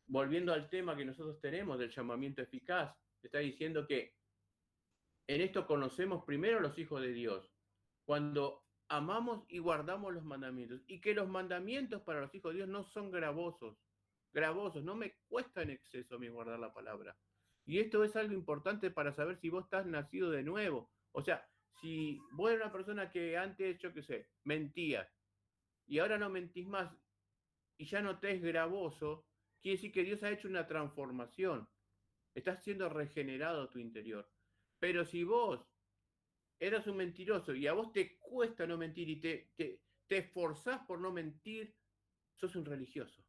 volviendo al tema que nosotros tenemos del llamamiento eficaz, está diciendo que en esto conocemos primero a los hijos de Dios, cuando amamos y guardamos los mandamientos, y que los mandamientos para los hijos de Dios no son gravosos, no me cuesta en exceso a mí guardar la palabra. Y esto es algo importante para saber si vos estás nacido de nuevo. O sea, si vos eres una persona que antes, yo qué sé, mentías, y ahora no mentís más, y ya no te es gravoso, quiere decir que Dios ha hecho una transformación. Estás siendo regenerado tu interior. Pero si vos eras un mentiroso y a vos te cuesta no mentir y te esforzás por no mentir, sos un religioso.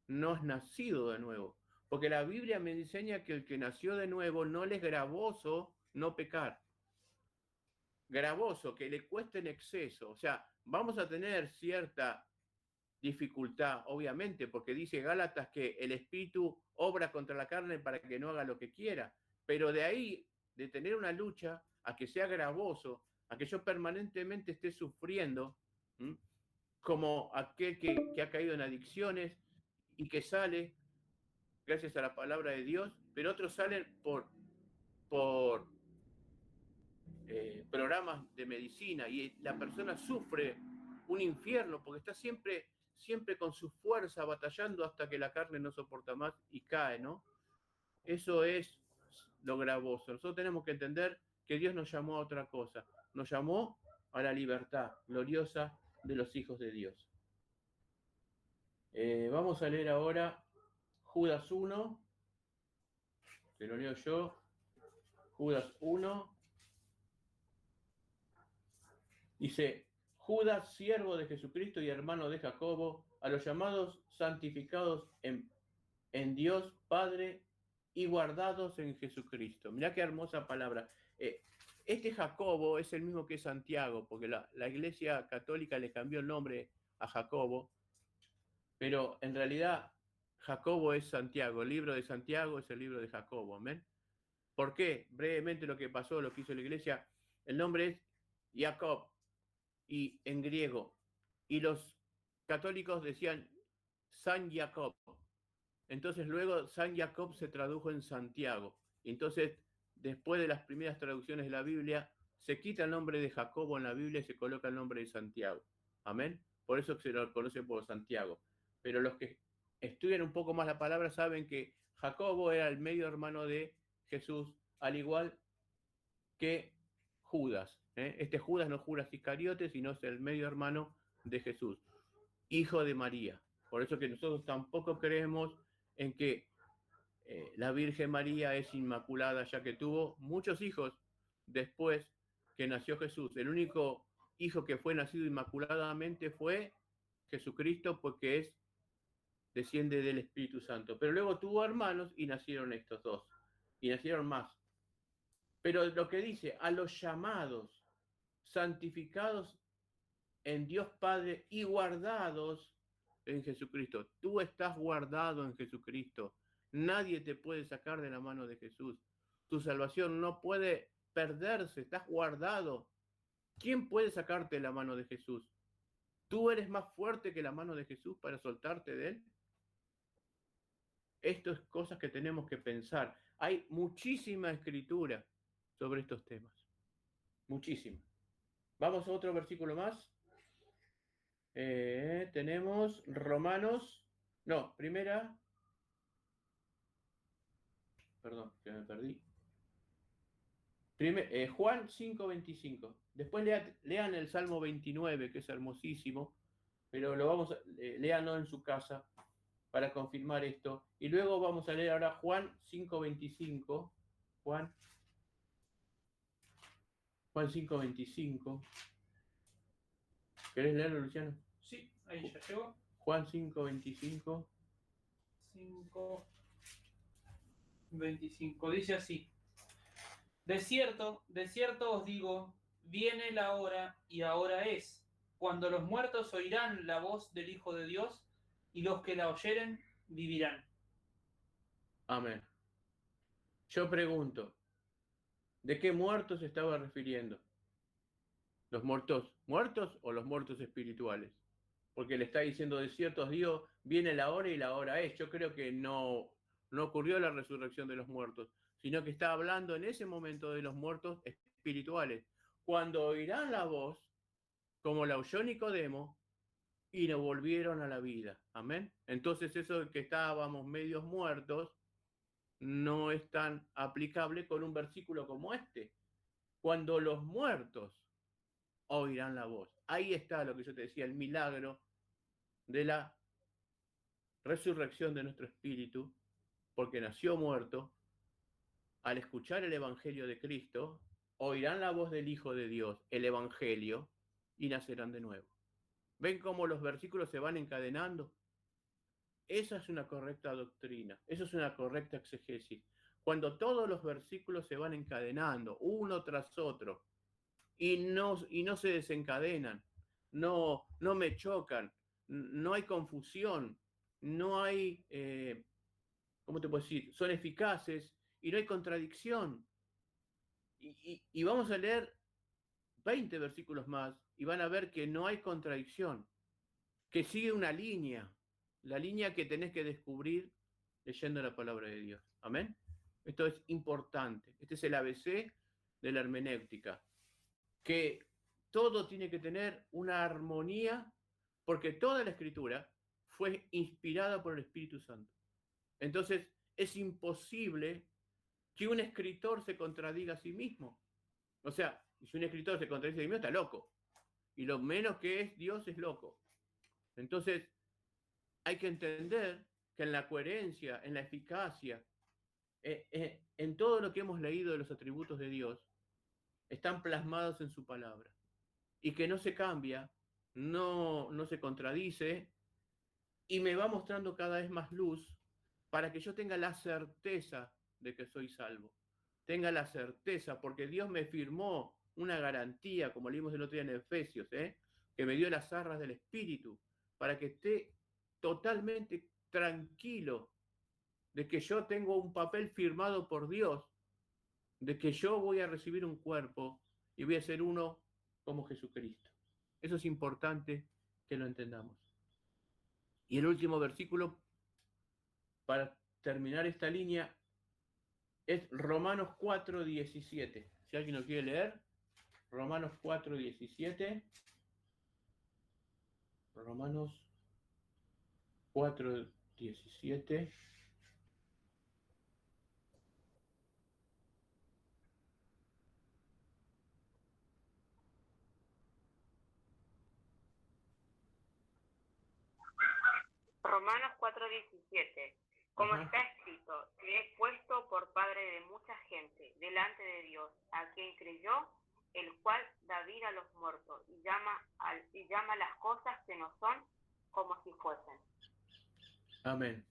No has nacido de nuevo. Porque la Biblia me enseña que el que nació de nuevo no le es gravoso no pecar. Gravoso, que le cuesta en exceso. O sea, vamos a tener cierta dificultad, obviamente, porque dice Gálatas que el espíritu obra contra la carne para que no haga lo que quiera. Pero de ahí, de tener una lucha, a que sea gravoso, a que yo permanentemente esté sufriendo, ¿m? Como aquel que ha caído en adicciones y que sale gracias a la palabra de Dios, pero otros salen por programas de medicina y la persona sufre un infierno porque está siempre con su fuerza batallando hasta que la carne no soporta más y cae, ¿no? Eso es lo gravoso. Nosotros tenemos que entender que Dios nos llamó a otra cosa. Nos llamó a la libertad gloriosa de los hijos de Dios. Vamos a leer ahora Judas 1. Te lo leo yo. Judas 1. Dice, Judas, siervo de Jesucristo y hermano de Jacobo, a los llamados santificados en Dios Padre y guardados en Jesucristo. Mirá qué hermosa palabra. Este Jacobo es el mismo que Santiago, porque la Iglesia Católica le cambió el nombre a Jacobo, pero en realidad Jacobo es Santiago. El libro de Santiago es el libro de Jacobo. ¿Amén? ¿Por qué? Brevemente lo que pasó, lo que hizo la Iglesia. El nombre es Jacob, y en griego, y los católicos decían San Jacob. Entonces luego San Jacob se tradujo en Santiago. Entonces, después de las primeras traducciones de la Biblia, se quita el nombre de Jacobo en la Biblia y se coloca el nombre de Santiago. Amén. Por eso se lo conoce por Santiago. Pero los que estudian un poco más la palabra saben que Jacobo era el medio hermano de Jesús, al igual que Judas. Este Judas no es Judas Iscariote, sino es el medio hermano de Jesús, hijo de María. Por eso que nosotros tampoco creemos en que la Virgen María es inmaculada, ya que tuvo muchos hijos después que nació Jesús. El único hijo que fue nacido inmaculadamente fue Jesucristo, porque desciende del Espíritu Santo. Pero luego tuvo hermanos y nacieron estos dos. Y nacieron más. Pero lo que dice, a los llamados, santificados en Dios Padre y guardados en Jesucristo. Tú estás guardado en Jesucristo. Nadie te puede sacar de la mano de Jesús. Tu salvación no puede perderse, estás guardado. ¿Quién puede sacarte de la mano de Jesús? ¿Tú eres más fuerte que la mano de Jesús para soltarte de él? Esto es cosas que tenemos que pensar. Hay muchísima escritura sobre estos temas. Muchísima. Vamos a otro versículo más. Tenemos Romanos. No, primera. Perdón, que me perdí. Juan 5:25. Después lean el Salmo 29, que es hermosísimo, pero léanlo en su casa para confirmar esto. Y luego vamos a leer ahora Juan 5:25. Juan 5:25. ¿Querés leerlo, Luciano? Sí, ahí ya llegó. Juan 5:25. 5:25. Dice así. De cierto os digo, viene la hora y ahora es, cuando los muertos oirán la voz del Hijo de Dios y los que la oyeren vivirán. Amén. Yo pregunto, ¿de qué muertos se estaba refiriendo? ¿Los muertos muertos o los muertos espirituales? Porque le está diciendo, de cierto os digo, viene la hora y la hora es. Yo creo que no ocurrió la resurrección de los muertos, sino que está hablando en ese momento de los muertos espirituales. Cuando oirán la voz, como la oyó Nicodemo, y nos volvieron a la vida. Amén. Entonces eso de que estábamos medios muertos no es tan aplicable con un versículo como este. Cuando los muertos oirán la voz. Ahí está lo que yo te decía, el milagro de la resurrección de nuestro espíritu, porque nació muerto. Al escuchar el Evangelio de Cristo, oirán la voz del Hijo de Dios, el Evangelio, y nacerán de nuevo. ¿Ven cómo los versículos se van encadenando? Esa es una correcta doctrina, eso es una correcta exegesis. Cuando todos los versículos se van encadenando, uno tras otro, y no se desencadenan, no me chocan, no hay confusión, no hay, ¿cómo te puedo decir? Son eficaces y no hay contradicción. Y vamos a leer 20 versículos más y van a ver que no hay contradicción, que sigue una línea, la línea que tenés que descubrir leyendo la palabra de Dios. Amén. Esto es importante. Este es el ABC de la hermenéutica. Que todo tiene que tener una armonía, porque toda la escritura fue inspirada por el Espíritu Santo. Entonces, es imposible que un escritor se contradiga a sí mismo. O sea, si un escritor se contradice a sí mismo, está loco. Y lo menos que es Dios es loco. Entonces, hay que entender que en la coherencia, en la eficacia, en todo lo que hemos leído de los atributos de Dios, están plasmados en su palabra. Y que no se cambia, no se contradice, y me va mostrando cada vez más luz para que yo tenga la certeza de que soy salvo. Tenga la certeza, porque Dios me firmó una garantía, como leímos el otro día en Efesios, que me dio las arras del Espíritu, para que esté totalmente tranquilo de que yo tengo un papel firmado por Dios, de que yo voy a recibir un cuerpo y voy a ser uno como Jesucristo. Eso es importante que lo entendamos. Y el último versículo, para terminar esta línea, es Romanos 4:17. Si alguien lo quiere leer, Romanos 4:17. Romanos 4:17. Romanos 4:17. Como Ajá. está escrito, te he puesto por padre de mucha gente delante de Dios, a quien creyó, el cual da vida a los muertos y llama las cosas que no son como si fuesen. Amén.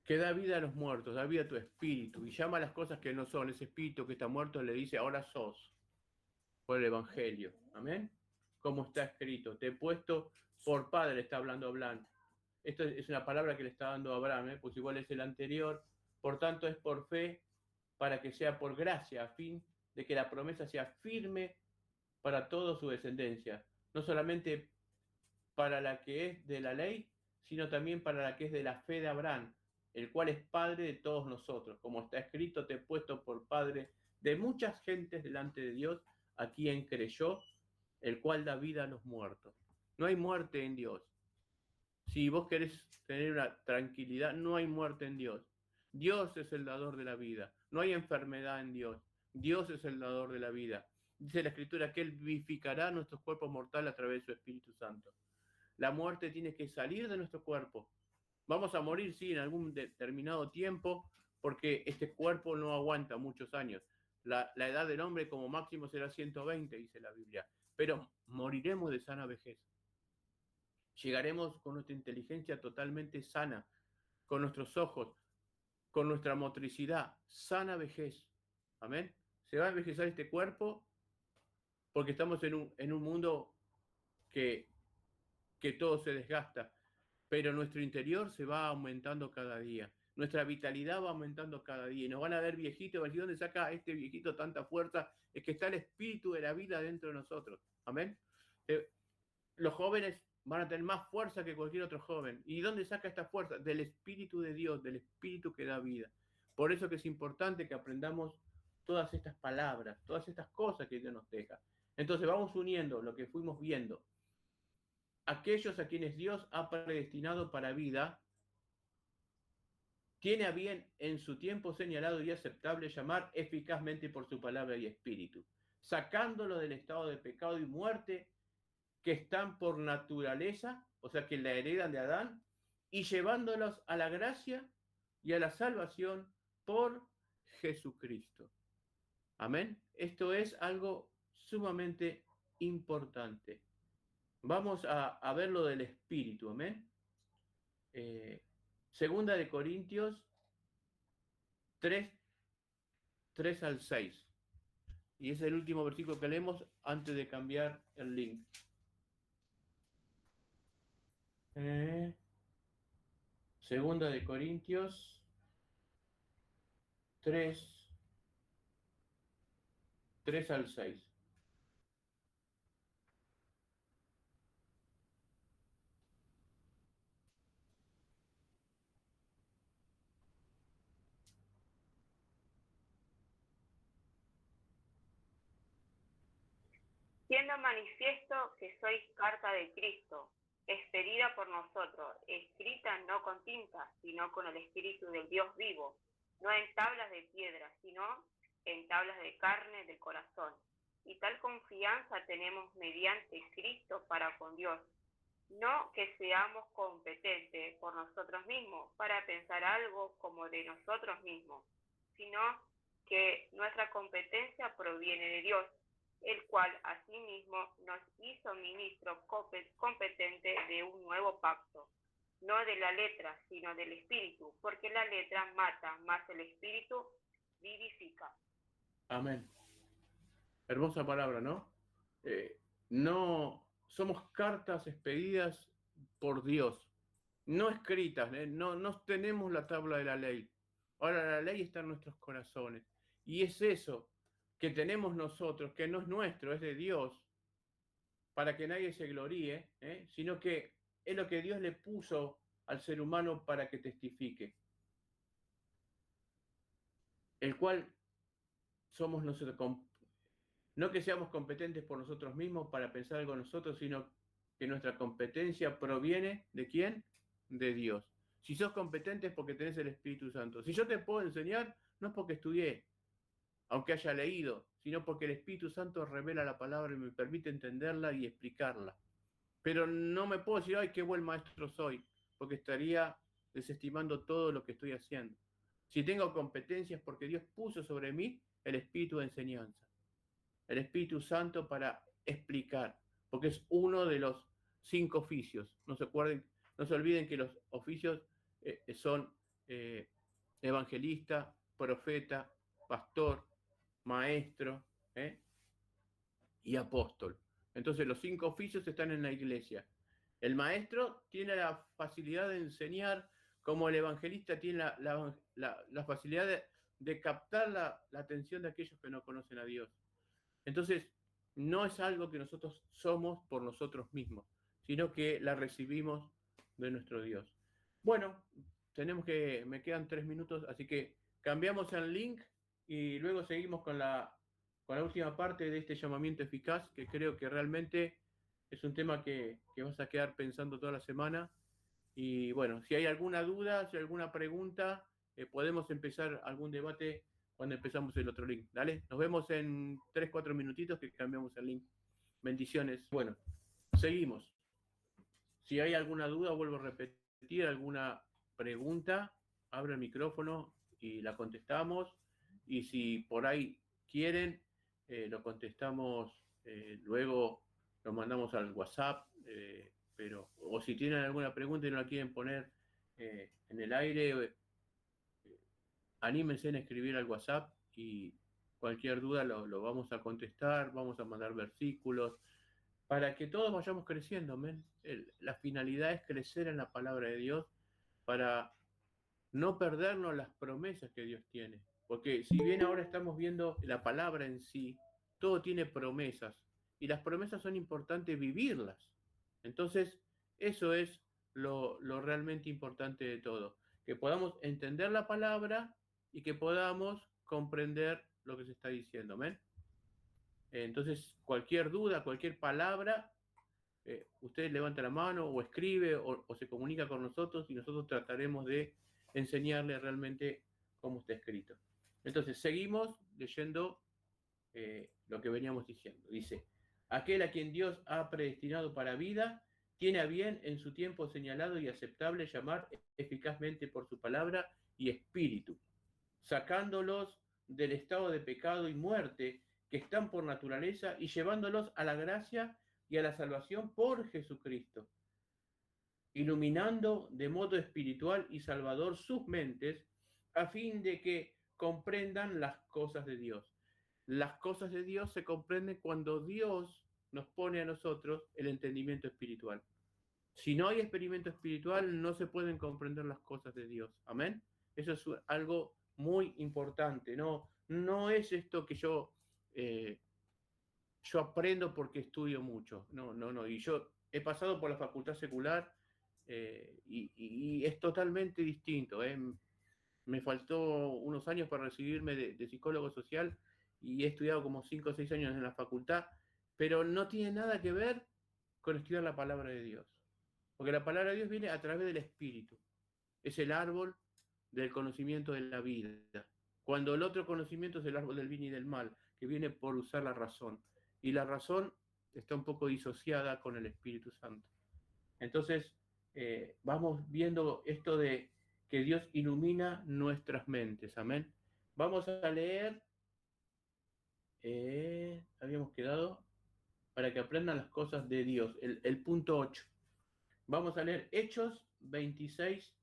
Que da vida a los muertos, da vida a tu espíritu y llama a las cosas que no son. Ese espíritu que está muerto le dice, ahora sos, por el Evangelio. Amén. Como está escrito, te he puesto por padre, está hablando Abraham. Esto es una palabra que le está dando a Abraham, pues igual es el anterior. Por tanto, es por fe, para que sea por gracia, a fin de que la promesa sea firme para toda su descendencia. No solamente para la que es de la ley, sino también para la que es de la fe de Abraham, el cual es padre de todos nosotros. Como está escrito, te he puesto por padre de muchas gentes delante de Dios, a quien creyó, el cual da vida a los muertos. No hay muerte en Dios. Si vos querés tener una tranquilidad, no hay muerte en Dios. Dios es el dador de la vida. No hay enfermedad en Dios. Dios es el dador de la vida. Dice la Escritura que Él vivificará nuestros cuerpos mortales a través de su Espíritu Santo. La muerte tiene que salir de nuestro cuerpo. Vamos a morir, sí, en algún determinado tiempo, porque este cuerpo no aguanta muchos años. La edad del hombre como máximo será 120, dice la Biblia. Pero moriremos de sana vejez. llegaremos con nuestra inteligencia totalmente sana, con nuestros ojos, con nuestra motricidad, sana vejez. Amén. Se va a envejecer este cuerpo porque estamos en un mundo que todo se desgasta, pero nuestro interior se va aumentando cada día. Nuestra vitalidad va aumentando cada día. Y nos van a ver viejitos, van a decir, ¿dónde saca este viejito tanta fuerza? Es que está el espíritu de la vida dentro de nosotros. Amén. Los jóvenes van a tener más fuerza que cualquier otro joven. ¿Y dónde saca esta fuerza? Del Espíritu de Dios, del Espíritu que da vida. Por eso que es importante que aprendamos todas estas palabras, todas estas cosas que Dios nos deja. Entonces vamos uniendo lo que fuimos viendo. Aquellos a quienes Dios ha predestinado para vida, tiene a bien en su tiempo señalado y aceptable llamar eficazmente por su palabra y espíritu, sacándolo del estado de pecado y muerte que están por naturaleza, o sea, que la heredan de Adán, y llevándolos a la gracia y a la salvación por Jesucristo. Amén. Esto es algo sumamente importante. Vamos a ver lo del Espíritu. Amén. Segunda de Corintios 3 al 6. Y es el último versículo que leemos antes de cambiar el link. Segunda de Corintios 3 al 6. Siendo manifiesto que sois carta de Cristo, expedida por nosotros, escrita no con tinta, sino con el Espíritu del Dios vivo, no en tablas de piedra, sino en tablas de carne del corazón. Y tal confianza tenemos mediante Cristo para con Dios. No que seamos competentes por nosotros mismos para pensar algo como de nosotros mismos, sino que nuestra competencia proviene de Dios, el cual asimismo nos hizo ministros competentes de un nuevo pacto, no de la letra, sino del espíritu, porque la letra mata, mas el espíritu vivifica. Amén. Hermosa palabra, ¿no? No somos cartas expedidas por Dios, no escritas, no tenemos la tabla de la ley. Ahora la ley está en nuestros corazones. Y es eso que tenemos nosotros, que no es nuestro, es de Dios, para que nadie se gloríe, sino que es lo que Dios le puso al ser humano para que testifique. El cual somos nosotros, no que seamos competentes por nosotros mismos para pensar algo nosotros, sino que nuestra competencia proviene ¿de quién? De Dios. Si sos competente es porque tenés el Espíritu Santo. Si yo te puedo enseñar, no es porque estudié, aunque haya leído, sino porque el Espíritu Santo revela la palabra y me permite entenderla y explicarla. Pero no me puedo decir, ay, qué buen maestro soy, porque estaría desestimando todo lo que estoy haciendo. Si tengo competencias, porque Dios puso sobre mí el espíritu de enseñanza, el Espíritu Santo para explicar, porque es uno de los 5 oficios. No se olviden que los oficios son evangelista, profeta, pastor, maestro y apóstol. Entonces los 5 oficios están en la iglesia. El maestro tiene la facilidad de enseñar, como el evangelista tiene la facilidad de captar la atención de aquellos que no conocen a Dios. Entonces, no es algo que nosotros somos por nosotros mismos, sino que la recibimos de nuestro Dios. Bueno, me quedan 3 minutos, así que cambiamos el link y luego seguimos con la última parte de este llamamiento eficaz, que creo que realmente es un tema que vas a quedar pensando toda la semana. Y bueno, si hay alguna duda, si hay alguna pregunta, podemos empezar algún debate cuando empezamos el otro link. Dale, nos vemos en 3-4 minutitos que cambiamos el link. Bendiciones. Bueno, seguimos. Si hay alguna duda, vuelvo a repetir, alguna pregunta, abre el micrófono y la contestamos. Y si por ahí quieren, lo contestamos luego, lo mandamos al WhatsApp, pero, o si tienen alguna pregunta y no la quieren poner en el aire, anímense en escribir al WhatsApp y cualquier duda lo vamos a contestar, vamos a mandar versículos, para que todos vayamos creciendo, ¿men? La finalidad es crecer en la palabra de Dios para no perdernos las promesas que Dios tiene. Porque si bien ahora estamos viendo la palabra en sí, todo tiene promesas. Y las promesas son importantes vivirlas. Entonces, eso es lo realmente importante de todo. Que podamos entender la palabra y que podamos comprender lo que se está diciendo. ¿Ven? Entonces, cualquier duda, cualquier palabra, usted levanta la mano o escribe o se comunica con nosotros y nosotros trataremos de enseñarle realmente cómo está escrito. Entonces, seguimos leyendo lo que veníamos diciendo. Dice, aquel a quien Dios ha predestinado para vida, tiene a bien en su tiempo señalado y aceptable llamar eficazmente por su palabra y espíritu, sacándolos del estado de pecado y muerte que están por naturaleza y llevándolos a la gracia y a la salvación por Jesucristo, iluminando de modo espiritual y salvador sus mentes, a fin de que comprendan las cosas de Dios. Las cosas de Dios se comprenden cuando Dios nos pone a nosotros el entendimiento espiritual. Si no hay experimento espiritual, no se pueden comprender las cosas de Dios. Amén. Eso es algo muy importante. No es esto que yo aprendo porque estudio mucho. No. Y yo he pasado por la facultad secular y es totalmente distinto. Me faltó unos años para recibirme de psicólogo social y he estudiado como 5 o 6 años en la facultad, pero no tiene nada que ver con estudiar la palabra de Dios. Porque la palabra de Dios viene a través del Espíritu. Es el árbol del conocimiento de la vida. Cuando el otro conocimiento es el árbol del bien y del mal, que viene por usar la razón. Y la razón está un poco disociada con el Espíritu Santo. Entonces, vamos viendo esto de que Dios ilumina nuestras mentes. Amén. Vamos a leer, habíamos quedado, para que aprendan las cosas de Dios, el punto 8. Vamos a leer Hechos 26,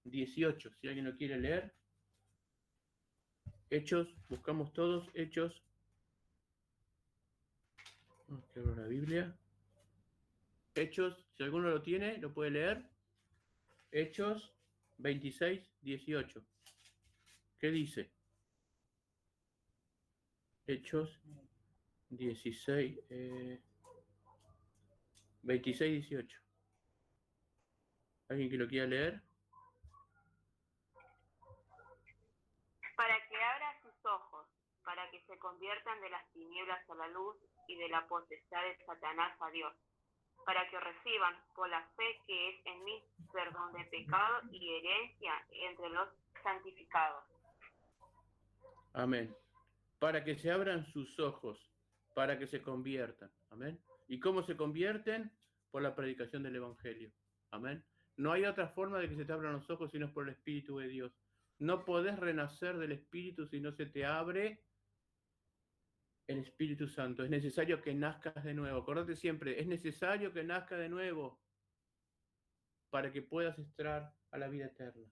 18. Si alguien lo quiere leer. Hechos, buscamos todos, Hechos. Quiero la Biblia. Hechos, si alguno lo tiene, lo puede leer. Hechos 26, 18. ¿Qué dice? Hechos 16, 26, 18. ¿Alguien que lo quiera leer? Para que abra sus ojos, para que se conviertan de las tinieblas a la luz y de la potestad de Satanás a Dios, para que reciban por la fe que es en mí perdón de pecado y herencia entre los santificados. Amén. Para que se abran sus ojos, para que se conviertan. Amén. ¿Y cómo se convierten? Por la predicación del Evangelio. Amén. No hay otra forma de que se te abran los ojos si no es por el Espíritu de Dios. No podés renacer del Espíritu si no se te abre el Espíritu Santo. Es necesario que nazcas de nuevo. Acordate siempre, es necesario que nazcas de nuevo para que puedas entrar a la vida eterna.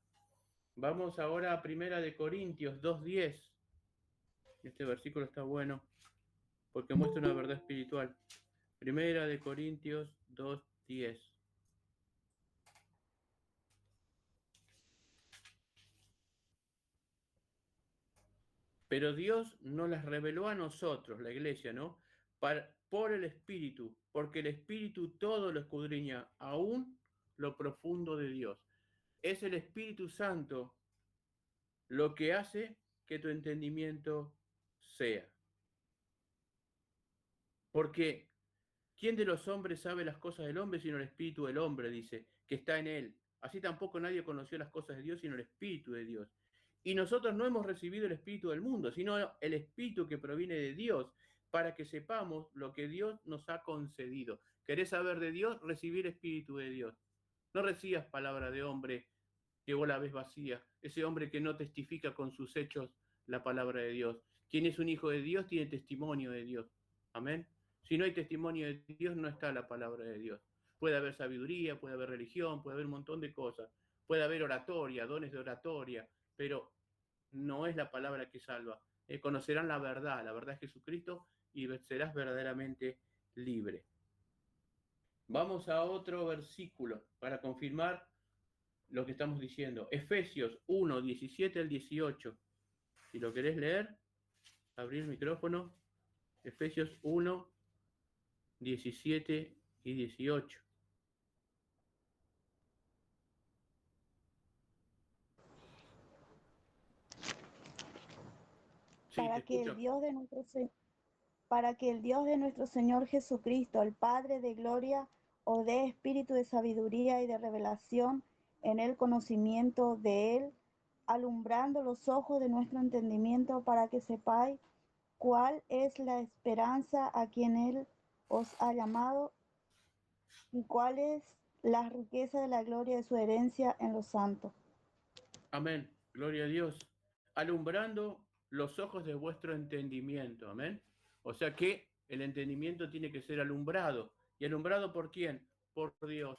Vamos ahora a 1 Corintios 2:10. Este versículo está bueno porque muestra una verdad espiritual. 1 Corintios 2:10. Pero Dios nos las reveló a nosotros, la iglesia, ¿no? Por el Espíritu, porque el Espíritu todo lo escudriña, aún lo profundo de Dios. Es el Espíritu Santo lo que hace que tu entendimiento sea. Porque ¿quién de los hombres sabe las cosas del hombre sino el Espíritu del hombre? Dice, que está en él. Así tampoco nadie conoció las cosas de Dios sino el Espíritu de Dios. Y nosotros no hemos recibido el Espíritu del mundo, sino el Espíritu que proviene de Dios, para que sepamos lo que Dios nos ha concedido. ¿Querés saber de Dios? Recibir Espíritu de Dios. No recibas palabra de hombre que vos la ves vacía, ese hombre que no testifica con sus hechos la palabra de Dios. Quien es un hijo de Dios tiene testimonio de Dios. Amén. Si no hay testimonio de Dios, no está la palabra de Dios. Puede haber sabiduría, puede haber religión, puede haber un montón de cosas. Puede haber oratoria, dones de oratoria, pero no es la palabra que salva. Conocerán la verdad es Jesucristo, y serás verdaderamente libre. Vamos a otro versículo para confirmar lo que estamos diciendo. Efesios 1, 17 al 18. Si lo querés leer, abrir el micrófono. Efesios 1, 17 y 18. Sí, Para te que escucho. para que el Dios de nuestro Señor Jesucristo, el Padre de gloria, os dé espíritu de sabiduría y de revelación en el conocimiento de Él, alumbrando los ojos de nuestro entendimiento para que sepáis cuál es la esperanza a quien Él os ha llamado y cuál es la riqueza de la gloria de su herencia en los santos. Amén. Gloria a Dios. Alumbrando los ojos de vuestro entendimiento. Amén. O sea que el entendimiento tiene que ser alumbrado. ¿Y alumbrado por quién? Por Dios.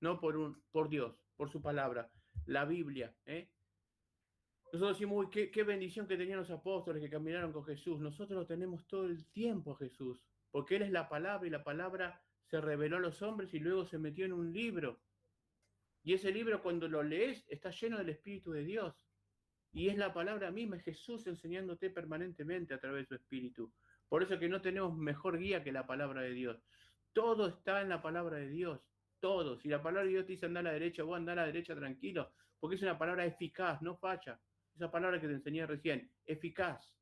No por Dios, por su palabra. La Biblia. Nosotros decimos, uy, qué bendición que tenían los apóstoles que caminaron con Jesús. Nosotros lo tenemos todo el tiempo a Jesús. Porque Él es la palabra, y la palabra se reveló a los hombres y luego se metió en un libro. Y ese libro, cuando lo lees, está lleno del Espíritu de Dios. Y es la palabra misma, es Jesús enseñándote permanentemente a través de su Espíritu. Por eso que no tenemos mejor guía que la palabra de Dios. Todo está en la palabra de Dios. Todo. Si la palabra de Dios te dice andar a la derecha, vos andar a la derecha tranquilo, porque es una palabra eficaz, no falla. Esa palabra que te enseñé recién, eficaz.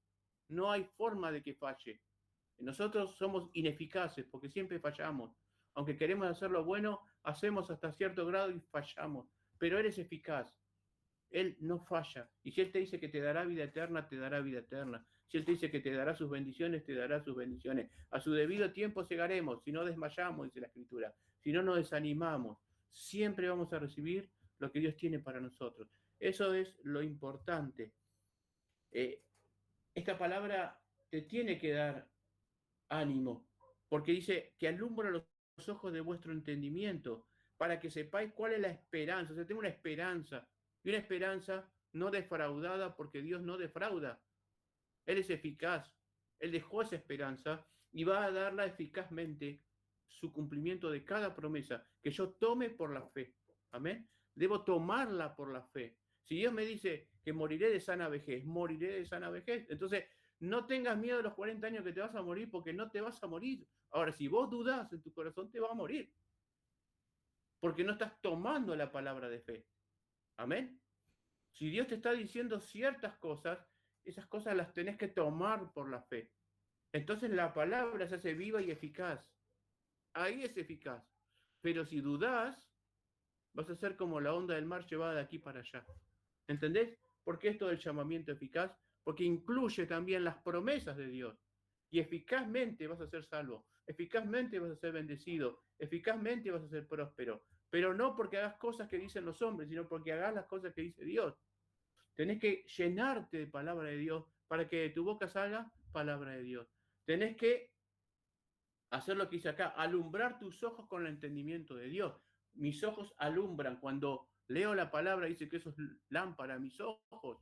No hay forma de que falle. Nosotros somos ineficaces porque siempre fallamos. Aunque queremos hacer lo bueno, hacemos hasta cierto grado y fallamos. Pero Él es eficaz. Él no falla. Y si Él te dice que te dará vida eterna, te dará vida eterna. Si Él te dice que te dará sus bendiciones, te dará sus bendiciones. A su debido tiempo llegaremos. Si no desmayamos, dice la Escritura. Si no nos desanimamos, siempre vamos a recibir lo que Dios tiene para nosotros. Eso es lo importante. Esta palabra te tiene que dar ánimo, porque dice que alumbra los ojos de vuestro entendimiento, para que sepáis cuál es la esperanza. O sea, tengo una esperanza, y una esperanza no defraudada, porque Dios no defrauda. Él es eficaz. Él dejó esa esperanza y va a darla eficazmente, su cumplimiento de cada promesa que yo tome por la fe. Amén. Debo tomarla por la fe. Si Dios me dice que moriré de sana vejez, moriré de sana vejez. Entonces, no tengas miedo de los 40 años que te vas a morir, porque no te vas a morir. Ahora, si vos dudás en tu corazón, te vas a morir, porque no estás tomando la palabra de fe. Amén. Si Dios te está diciendo ciertas cosas, esas cosas las tenés que tomar por la fe. Entonces la palabra se hace viva y eficaz. Ahí es eficaz. Pero si dudás, vas a ser como la onda del mar llevada de aquí para allá. ¿Entendés? ¿Por qué esto del llamamiento eficaz? Porque incluye también las promesas de Dios. Y eficazmente vas a ser salvo. Eficazmente vas a ser bendecido. Eficazmente vas a ser próspero. Pero no porque hagas cosas que dicen los hombres, sino porque hagas las cosas que dice Dios. Tenés que llenarte de palabra de Dios para que de tu boca salga palabra de Dios. Tenés que hacer lo que dice acá, alumbrar tus ojos con el entendimiento de Dios. Mis ojos alumbran. Cuando leo la palabra, dice que eso es lámpara a mis ojos.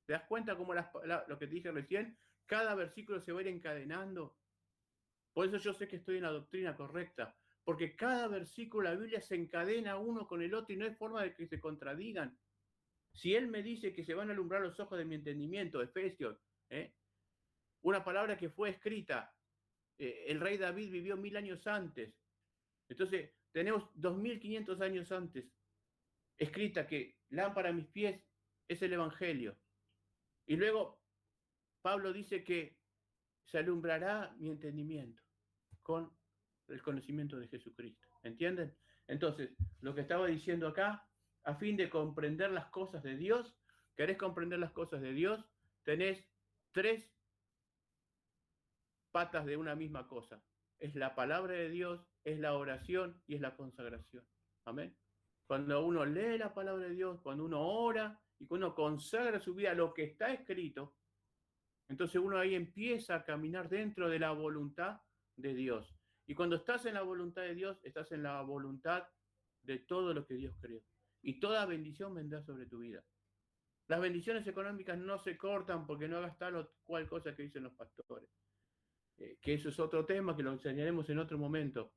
¿Te das cuenta cómo lo que te dije recién? Cada versículo se va a ir encadenando. Por eso yo sé que estoy en la doctrina correcta, porque cada versículo de la Biblia se encadena uno con el otro y no hay forma de que se contradigan. Si Él me dice que se van a alumbrar los ojos de mi entendimiento, Efesios, una palabra que fue escrita, el rey David vivió 1000 años antes. Entonces, tenemos 2500 años antes, escrita que lámpara a mis pies es el Evangelio. Y luego, Pablo dice que se alumbrará mi entendimiento con el conocimiento de Jesucristo. ¿Entienden? Entonces, lo que estaba diciendo acá, a fin de comprender las cosas de Dios, ¿querés comprender las cosas de Dios? Tenés 3 patas de una misma cosa. Es la palabra de Dios, es la oración y es la consagración. Amén. Cuando uno lee la palabra de Dios, cuando uno ora y cuando uno consagra su vida a lo que está escrito, entonces uno ahí empieza a caminar dentro de la voluntad de Dios. Y cuando estás en la voluntad de Dios, estás en la voluntad de todo lo que Dios creó. Y toda bendición vendrá sobre tu vida. Las bendiciones económicas no se cortan porque no hagas tal o cual cosa que dicen los pastores. Que eso es otro tema que lo enseñaremos en otro momento.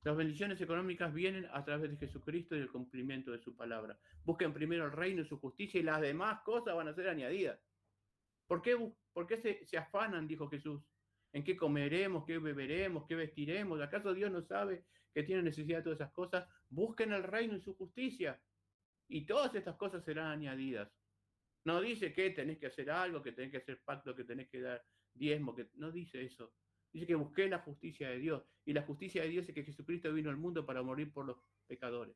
Las bendiciones económicas vienen a través de Jesucristo y el cumplimiento de su palabra. Busquen primero el reino y su justicia y las demás cosas van a ser añadidas. ¿Por qué se afanan, dijo Jesús? ¿En qué comeremos, qué beberemos, qué vestiremos? ¿Acaso Dios no sabe que tiene necesidad de todas esas cosas? Busquen el reino y su justicia y todas estas cosas serán añadidas. No dice que tenés que hacer algo, que tenés que hacer pacto, que tenés que dar diezmo, que no dice eso. Dice que busqué la justicia de Dios. Y la justicia de Dios es que Jesucristo vino al mundo para morir por los pecadores.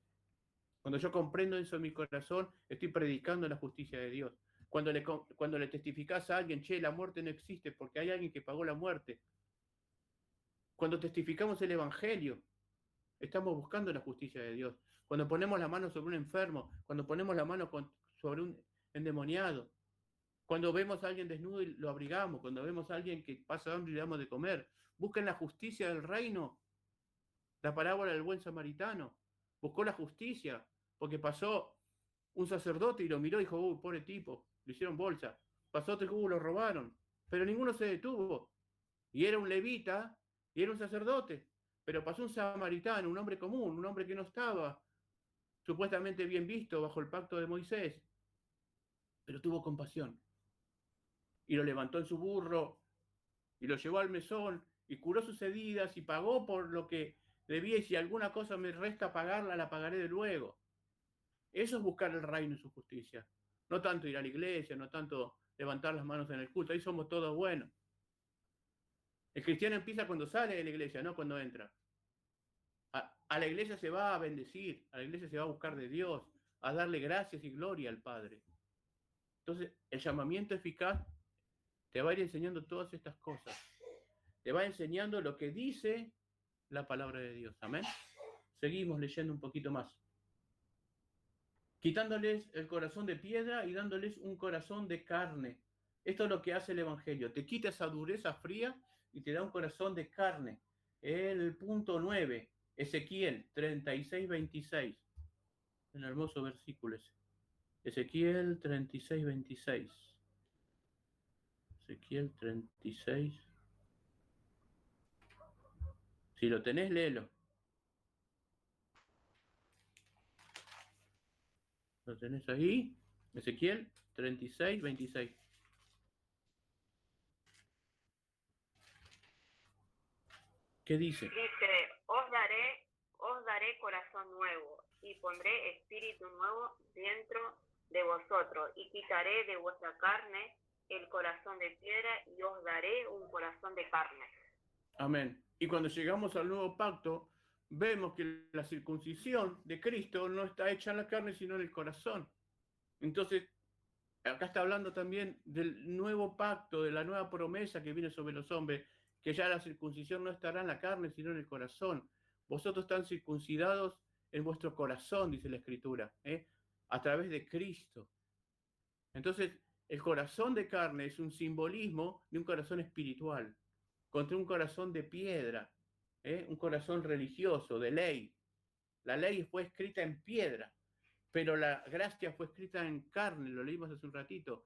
Cuando yo comprendo eso en mi corazón, estoy predicando la justicia de Dios. Cuando le testificás a alguien, che, la muerte no existe porque hay alguien que pagó la muerte. Cuando testificamos el Evangelio, estamos buscando la justicia de Dios. Cuando ponemos la mano sobre un enfermo, cuando ponemos la mano sobre un endemoniado, cuando vemos a alguien desnudo y lo abrigamos, cuando vemos a alguien que pasa hambre y le damos de comer, busquen la justicia del reino. La parábola del buen samaritano buscó la justicia porque pasó un sacerdote y lo miró y dijo, uy, pobre tipo, le hicieron bolsa. Pasó otro y lo robaron, pero ninguno se detuvo. Y era un levita y era un sacerdote, pero pasó un samaritano, un hombre común, un hombre que no estaba supuestamente bien visto bajo el pacto de Moisés, pero tuvo compasión. Y lo levantó en su burro y lo llevó al mesón y curó sus heridas y pagó por lo que debía, y si alguna cosa me resta pagarla, la pagaré de luego. Eso es buscar el reino y su justicia. No tanto ir a la iglesia, no tanto levantar las manos en el culto, ahí somos todos buenos. El cristiano empieza cuando sale de la iglesia, no cuando entra. A la iglesia se va a bendecir, a la iglesia se va a buscar de Dios, a darle gracias y gloria al Padre. Entonces, el llamamiento eficaz te va a ir enseñando todas estas cosas. Te va enseñando lo que dice la palabra de Dios. Amén. Seguimos leyendo un poquito más. Quitándoles el corazón de piedra y dándoles un corazón de carne. Esto es lo que hace el Evangelio. Te quita esa dureza fría y te da un corazón de carne. El punto 9, Ezequiel 36:26. Un hermoso versículo ese. Ezequiel 36:26. Ezequiel 36. Si lo tenés, léelo. ¿Lo tenés ahí? Ezequiel 36:26. ¿Qué dice? Dice, os daré corazón nuevo y pondré espíritu nuevo dentro de vosotros y quitaré de vuestra carne el corazón de piedra y os daré un corazón de carne. Amén. Y cuando llegamos al nuevo pacto, vemos que la circuncisión de Cristo no está hecha en la carne, sino en el corazón. Entonces, acá está hablando también del nuevo pacto, de la nueva promesa que viene sobre los hombres, que ya la circuncisión no estará en la carne, sino en el corazón. Vosotros están circuncidados en vuestro corazón, dice la Escritura, a través de Cristo. Entonces, el corazón de carne es un simbolismo de un corazón espiritual, contra un corazón de piedra, un corazón religioso, de ley. La ley fue escrita en piedra, pero la gracia fue escrita en carne, lo leímos hace un ratito,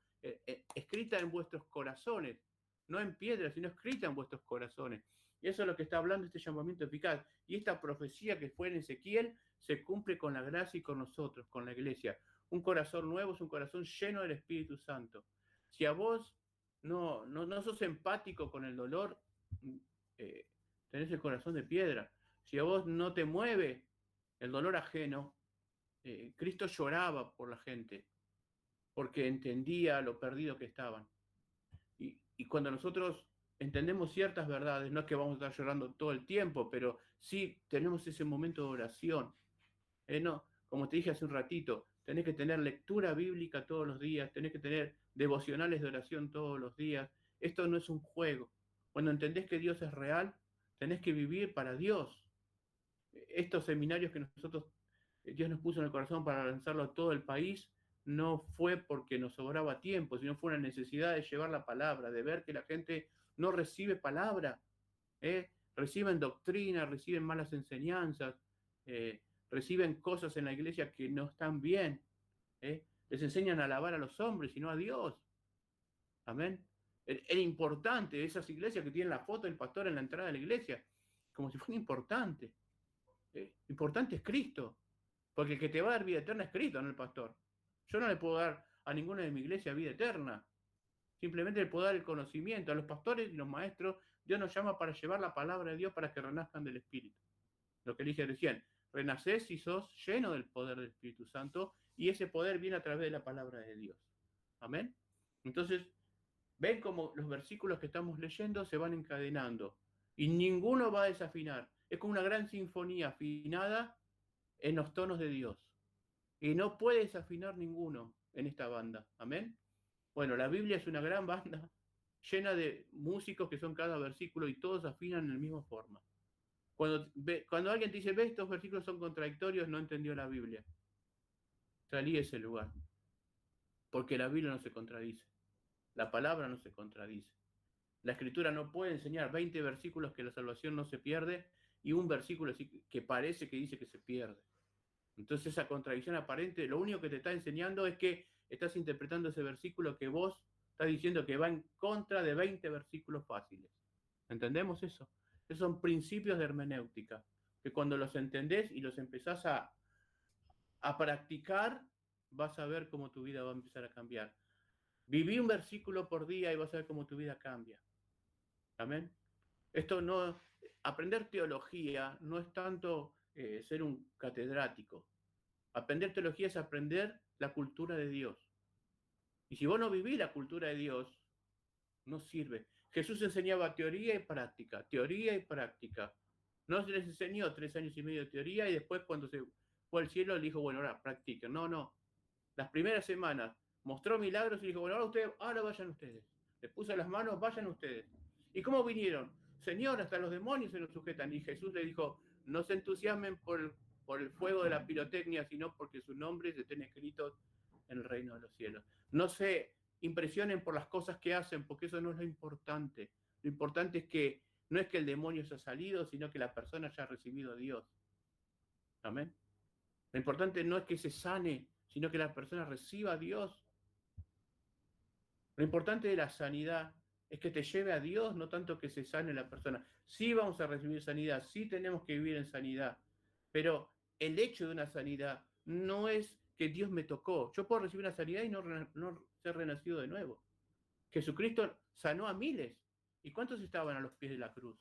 escrita en vuestros corazones, no en piedra, sino escrita en vuestros corazones. Y eso es lo que está hablando este llamamiento eficaz. Y esta profecía que fue en Ezequiel se cumple con la gracia y con nosotros, con la iglesia. Un corazón nuevo es un corazón lleno del Espíritu Santo. Si a vos no sos empático con el dolor, tenés el corazón de piedra. Si a vos no te mueve el dolor ajeno, Cristo lloraba por la gente, porque entendía lo perdido que estaban. Y cuando nosotros entendemos ciertas verdades, no es que vamos a estar llorando todo el tiempo, pero sí tenemos ese momento de oración. No, como te dije hace un ratito, tenés que tener lectura bíblica todos los días, tenés que tener devocionales de oración todos los días. Esto no es un juego. Cuando entendés que Dios es real, tenés que vivir para Dios. Estos seminarios que Dios nos puso en el corazón para lanzarlo a todo el país, no fue porque nos sobraba tiempo, sino fue una necesidad de llevar la palabra, de ver que la gente no recibe palabra, reciben doctrina, reciben malas enseñanzas, reciben cosas en la iglesia que no están bien. Les enseñan a alabar a los hombres y no a Dios. Amén. Era importante esas iglesias que tienen la foto del pastor en la entrada de la iglesia, como si fuera importante. Importante es Cristo, porque el que te va a dar vida eterna es Cristo, no el pastor. Yo no le puedo dar a ninguna de mi iglesia vida eterna. Simplemente le puedo dar el conocimiento. A los pastores y los maestros, Dios nos llama para llevar la palabra de Dios para que renazcan del Espíritu. Lo que dije recién, renacés si sos lleno del poder del Espíritu Santo, y ese poder viene a través de la palabra de Dios. Amén. Entonces, ven cómo los versículos que estamos leyendo se van encadenando, y ninguno va a desafinar. Es como una gran sinfonía afinada en los tonos de Dios. Y no puede desafinar ninguno en esta banda. Amén. Bueno, la Biblia es una gran banda llena de músicos que son cada versículo y todos afinan en la misma forma. Cuando alguien te dice, ve, estos versículos son contradictorios, no entendió la Biblia. Salí de ese lugar. Porque la Biblia no se contradice. La palabra no se contradice. La Escritura no puede enseñar 20 versículos que la salvación no se pierde y un versículo que parece que dice que se pierde. Entonces esa contradicción aparente, lo único que te está enseñando es que estás interpretando ese versículo que vos estás diciendo que va en contra de 20 versículos fáciles. ¿Entendemos eso? Esos son principios de hermenéutica, que cuando los entendés y los empezás a practicar, vas a ver cómo tu vida va a empezar a cambiar. Viví un versículo por día y vas a ver cómo tu vida cambia. Amén. Aprender teología no es tanto ser un catedrático. Aprender teología es aprender la cultura de Dios. Y si vos no vivís la cultura de Dios, no sirve. Jesús enseñaba teoría y práctica, teoría y práctica. No se les enseñó 3 años y medio de teoría y después cuando se fue al cielo le dijo, bueno, ahora practiquen. No. Las primeras semanas mostró milagros y dijo, bueno, ahora vayan ustedes. Les puso las manos, vayan ustedes. ¿Y cómo vinieron? Señor, hasta los demonios se los sujetan. Y Jesús le dijo, no se entusiasmen por el fuego de la pirotecnia, sino porque sus nombres estén escritos en el reino de los cielos. No se impresionen por las cosas que hacen, porque eso no es lo importante. Lo importante es que no es que el demonio se ha salido, sino que la persona haya recibido a Dios. Amén. Lo importante no es que se sane, sino que la persona reciba a Dios. Lo importante de la sanidad es que te lleve a Dios, no tanto que se sane la persona. Sí vamos a recibir sanidad, sí tenemos que vivir en sanidad, pero el hecho de una sanidad no es que Dios me tocó. Yo puedo recibir una sanidad y no ser renacido de nuevo. Jesucristo sanó a miles. ¿Y cuántos estaban a los pies de la cruz?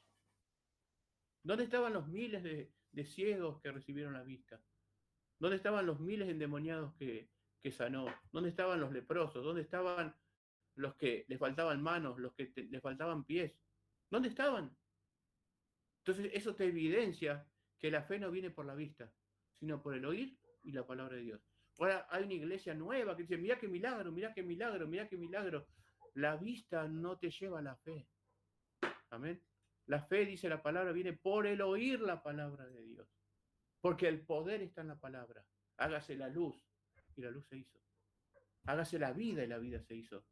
¿Dónde estaban los miles de ciegos que recibieron la vista? ¿Dónde estaban los miles de endemoniados que sanó? ¿Dónde estaban los leprosos? ¿Dónde estaban los que les faltaban manos, los que les faltaban pies? ¿Dónde estaban? Entonces eso te evidencia que la fe no viene por la vista, sino por el oír y la palabra de Dios. Ahora hay una iglesia nueva que dice, mirá qué milagro, mirá qué milagro, mirá qué milagro. La vista no te lleva a la fe. Amén. La fe, dice la palabra, viene por el oír la palabra de Dios. Porque el poder está en la palabra. Hágase la luz, y la luz se hizo. Hágase la vida, y la vida se hizo.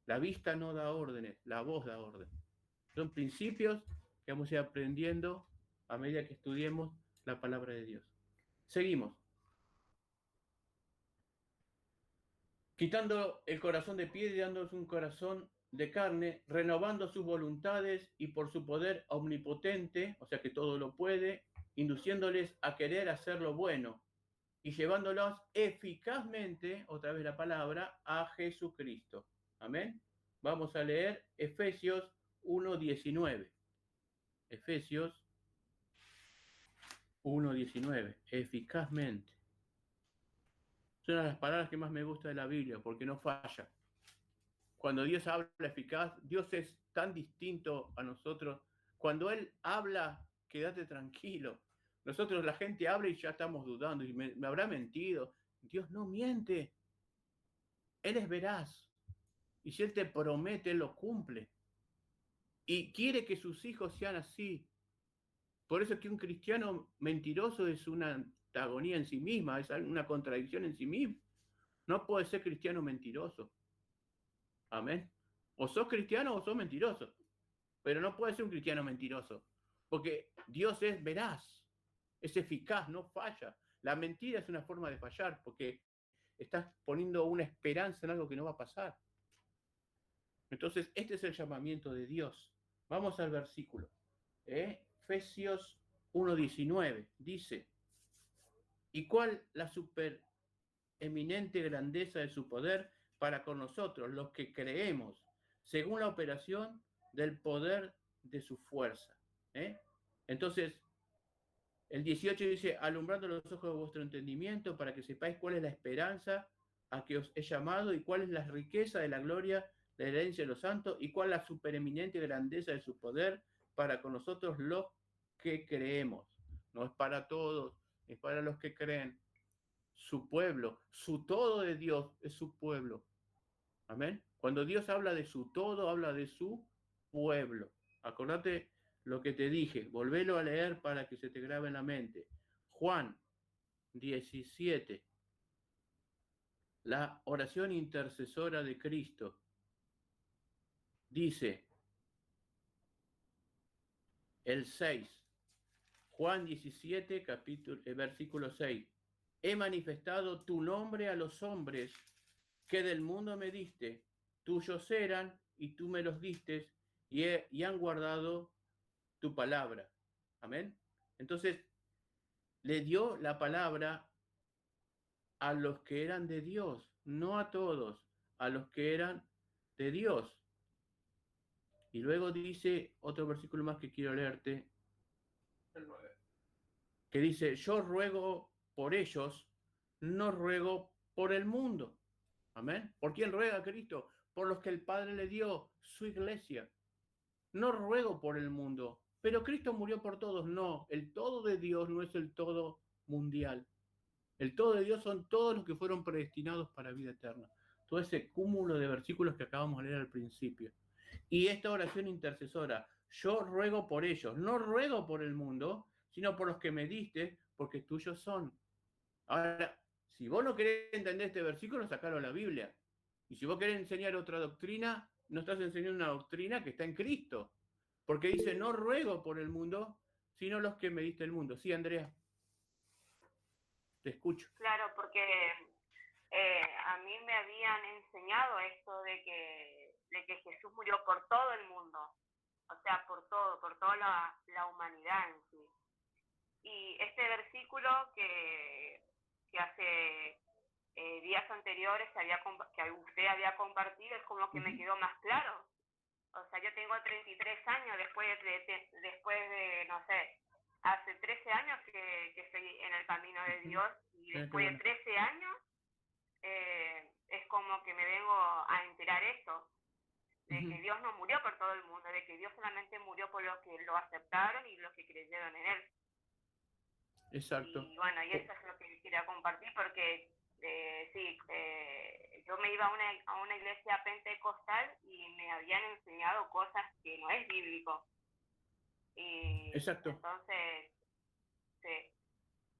La vista no da órdenes, la voz da orden. Son principios que vamos a ir aprendiendo a medida que estudiemos la palabra de Dios. Seguimos. Quitando el corazón de piedra y dándonos un corazón de carne, renovando sus voluntades y por su poder omnipotente, o sea que todo lo puede, induciéndoles a querer hacer lo bueno y llevándolos eficazmente, otra vez la palabra, a Jesucristo. Amén. Vamos a leer Efesios 1:19. Efesios 1:19. Eficazmente. Es una de las palabras que más me gusta de la Biblia, porque no falla. Cuando Dios habla eficaz, Dios es tan distinto a nosotros. Cuando Él habla, quédate tranquilo. Nosotros, la gente habla y ya estamos dudando. Y me habrá mentido. Dios no miente. Él es veraz. Y si Él te promete, Él lo cumple. Y quiere que sus hijos sean así. Por eso es que un cristiano mentiroso es una antagonía en sí misma, es una contradicción en sí misma. No puede ser cristiano mentiroso. Amén. O sos cristiano o sos mentiroso. Pero no puede ser un cristiano mentiroso. porque Dios es veraz, es eficaz, no falla. La mentira es una forma de fallar, porque estás poniendo una esperanza en algo que no va a pasar. Entonces, este es el llamamiento de Dios. Vamos al versículo. Efesios 1:19 dice: ¿y cuál la supereminente grandeza de su poder para con nosotros, los que creemos, según la operación del poder de su fuerza? Entonces, el 18 dice: alumbrando los ojos de vuestro entendimiento, para que sepáis cuál es la esperanza a que os he llamado, y cuál es la riqueza de la gloria de la herencia de los santos, y cuál la supereminente grandeza de su poder para con nosotros los que creemos. No es para todos, es para los que creen. Su pueblo, su todo de Dios es su pueblo. Amén. Cuando Dios habla de su todo, habla de su pueblo. Acordate lo que te dije, volvélo a leer para que se te grabe en la mente. Juan 17, la oración intercesora de Cristo, dice el 6, Juan 17, versículo 6, he manifestado tu nombre a los hombres que del mundo me diste, tuyos eran y tú me los diste y han guardado tu palabra. Amén. Entonces, le dio la palabra a los que eran de Dios, no a todos, a los que eran de Dios. Y luego dice otro versículo más que quiero leerte, El 9. que dice: yo ruego por ellos, no ruego por el mundo. Amén. ¿Por quién ruega Cristo? Por los que el Padre le dio, su iglesia. No ruego por el mundo, pero Cristo murió por todos. No, el todo de Dios no es el todo mundial. El todo de Dios son todos los que fueron predestinados para vida eterna. Todo ese cúmulo de versículos que acabamos de leer al principio. Y esta oración intercesora: yo ruego por ellos, no ruego por el mundo, sino por los que me diste, porque tuyos son. Ahora, si vos no querés entender este versículo, sacalo a la Biblia. Y si vos querés enseñar otra doctrina, no estás enseñando una doctrina que está en Cristo. Porque dice: no ruego por el mundo, sino los que me diste el mundo. Sí, Andrea, te escucho. Claro, porque a mí me habían enseñado esto de que Jesús murió por todo el mundo, o sea, por toda la humanidad en sí. Y este versículo que hace días anteriores que usted había compartido es como que me quedó más claro. O sea, yo tengo 33 años después de no sé, hace 13 años que estoy en el camino de Dios, y después de 13 años es como que me vengo a enterar esto, de que Dios no murió por todo el mundo, de que Dios solamente murió por los que lo aceptaron y los que creyeron en Él. Exacto. Y bueno, y eso es lo que quería compartir, porque yo me iba a una iglesia pentecostal y me habían enseñado cosas que no es bíblico. Y exacto. Entonces, sí.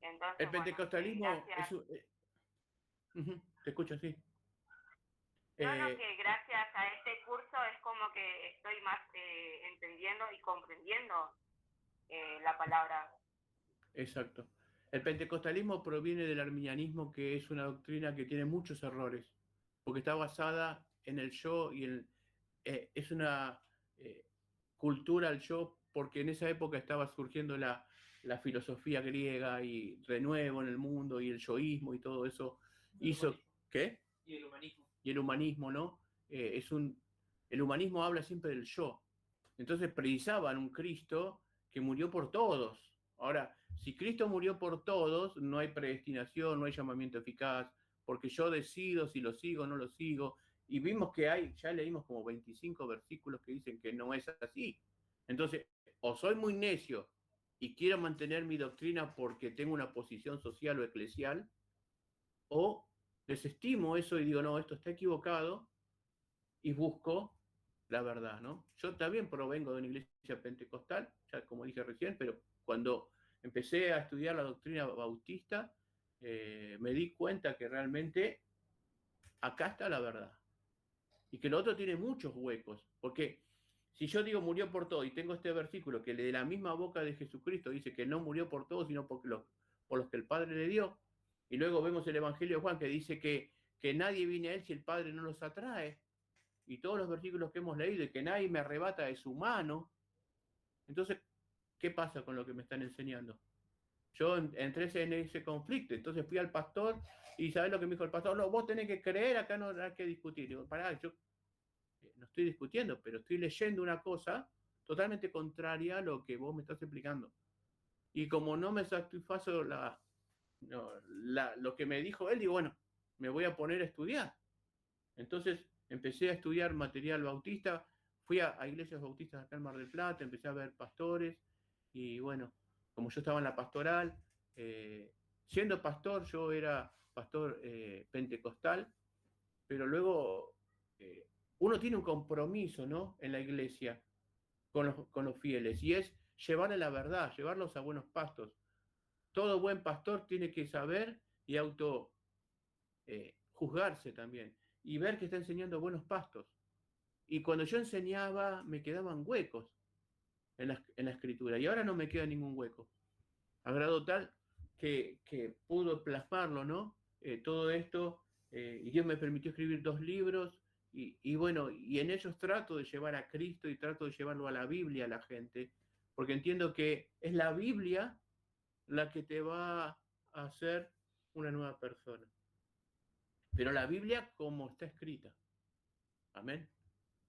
Entonces, el pentecostalismo bueno, te escucho, sí. No, que gracias a este curso es como que estoy más entendiendo y comprendiendo la palabra. Exacto. El pentecostalismo proviene del arminianismo, que es una doctrina que tiene muchos errores, porque está basada en el yo y es una cultura al yo, porque en esa época estaba surgiendo la filosofía griega y renuevo en el mundo y el yoísmo y todo eso hizo... ¿Qué? Y el humanismo. Y el humanismo, ¿no? El humanismo habla siempre del yo. Entonces precisaban un Cristo que murió por todos. Ahora, si Cristo murió por todos, no hay predestinación, no hay llamamiento eficaz, porque yo decido si lo sigo o no lo sigo. Y vimos que ya leímos como 25 versículos que dicen que no es así. Entonces, o soy muy necio y quiero mantener mi doctrina porque tengo una posición social o eclesial, o desestimo eso y digo: no, esto está equivocado, y busco la verdad, ¿no? Yo también provengo de una iglesia pentecostal, ya como dije recién, pero cuando empecé a estudiar la doctrina bautista, me di cuenta que realmente acá está la verdad. Y que lo otro tiene muchos huecos, porque Si yo digo murió por todo y tengo este versículo que de la misma boca de Jesucristo dice que no murió por todos, sino por los que el Padre le dio, y luego vemos el Evangelio de Juan que dice que nadie viene a él si el Padre no los atrae, y todos los versículos que hemos leído, y que nadie me arrebata de su mano. Entonces, ¿qué pasa con lo que me están enseñando? Yo entré en ese conflicto, entonces fui al pastor, y ¿sabés lo que me dijo el pastor? No, vos tenés que creer, acá no hay que discutir. Digo, pará, yo no estoy discutiendo, pero estoy leyendo una cosa totalmente contraria a lo que vos me estás explicando. Y como no me satisfazo lo que me dijo él, digo, bueno, me voy a poner a estudiar. Entonces empecé a estudiar material bautista, fui a iglesias bautistas acá en Mar del Plata, empecé a ver pastores, y bueno, como yo estaba en la pastoral, siendo pastor, yo era pastor pentecostal, pero luego uno tiene un compromiso, ¿no?, en la iglesia con los fieles, y es llevarle la verdad, llevarlos a buenos pastos. Todo buen pastor tiene que saber y juzgarse también, y ver que está enseñando buenos pastos. Y cuando yo enseñaba, me quedaban huecos en la escritura, y ahora no me queda ningún hueco. A grado tal que pudo plasmarlo, ¿no? Todo esto, y Dios me permitió escribir 2 libros, y bueno, y en ellos trato de llevar a Cristo y trato de llevarlo a la Biblia a la gente, porque entiendo que es la Biblia la que te va a hacer una nueva persona. Pero la Biblia como está escrita. Amén.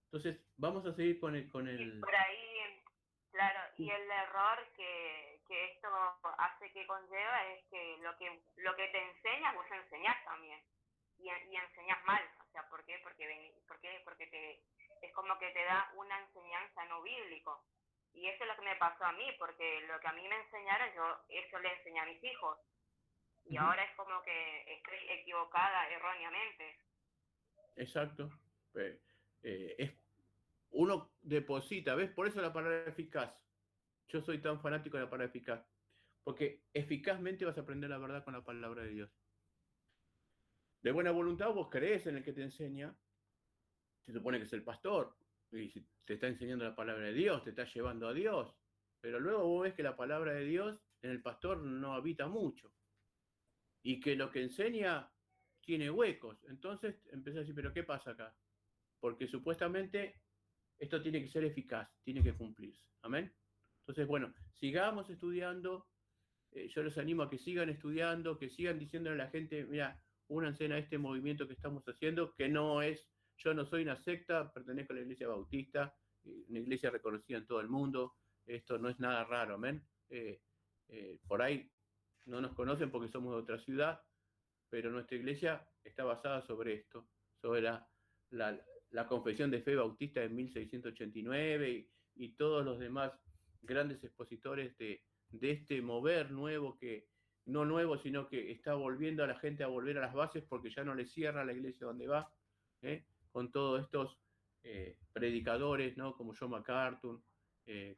Entonces, vamos a seguir con el... Y por ahí, claro, y el error que esto hace que conlleva es que lo que te enseñas, vos enseñás también. Y enseñás mal. O sea, ¿por qué? Porque es como que te da una enseñanza no bíblico. Y eso es lo que me pasó a mí, porque lo que a mí me enseñaron, yo eso le enseñé a mis hijos. Y ahora es como que estoy equivocada erróneamente. Exacto. Uno deposita, ¿ves? Por eso la palabra eficaz. Yo soy tan fanático de la palabra eficaz. Porque eficazmente vas a aprender la verdad con la palabra de Dios. De buena voluntad vos crees en el que te enseña. Se supone que es el pastor. Y si te está enseñando la palabra de Dios, te está llevando a Dios. Pero luego vos ves que la palabra de Dios en el pastor no habita mucho. Y que lo que enseña tiene huecos. Entonces empecé a decir, ¿pero qué pasa acá? Porque supuestamente esto tiene que ser eficaz, tiene que cumplirse. Amén. Entonces, bueno, sigamos estudiando. Yo los animo a que sigan estudiando, que sigan diciéndole a la gente, mira, únanse a este movimiento que estamos haciendo, que no es, yo no soy una secta, pertenezco a la iglesia bautista, una iglesia reconocida en todo el mundo, esto no es nada raro, amén. Por ahí no nos conocen porque somos de otra ciudad, pero nuestra iglesia está basada sobre esto, sobre la confesión de fe bautista de 1689 y todos los demás grandes expositores de este mover nuevo, que no nuevo, sino que está volviendo a la gente a volver a las bases porque ya no le cierra la iglesia donde va, con todos estos predicadores, ¿no?, como John MacArthur,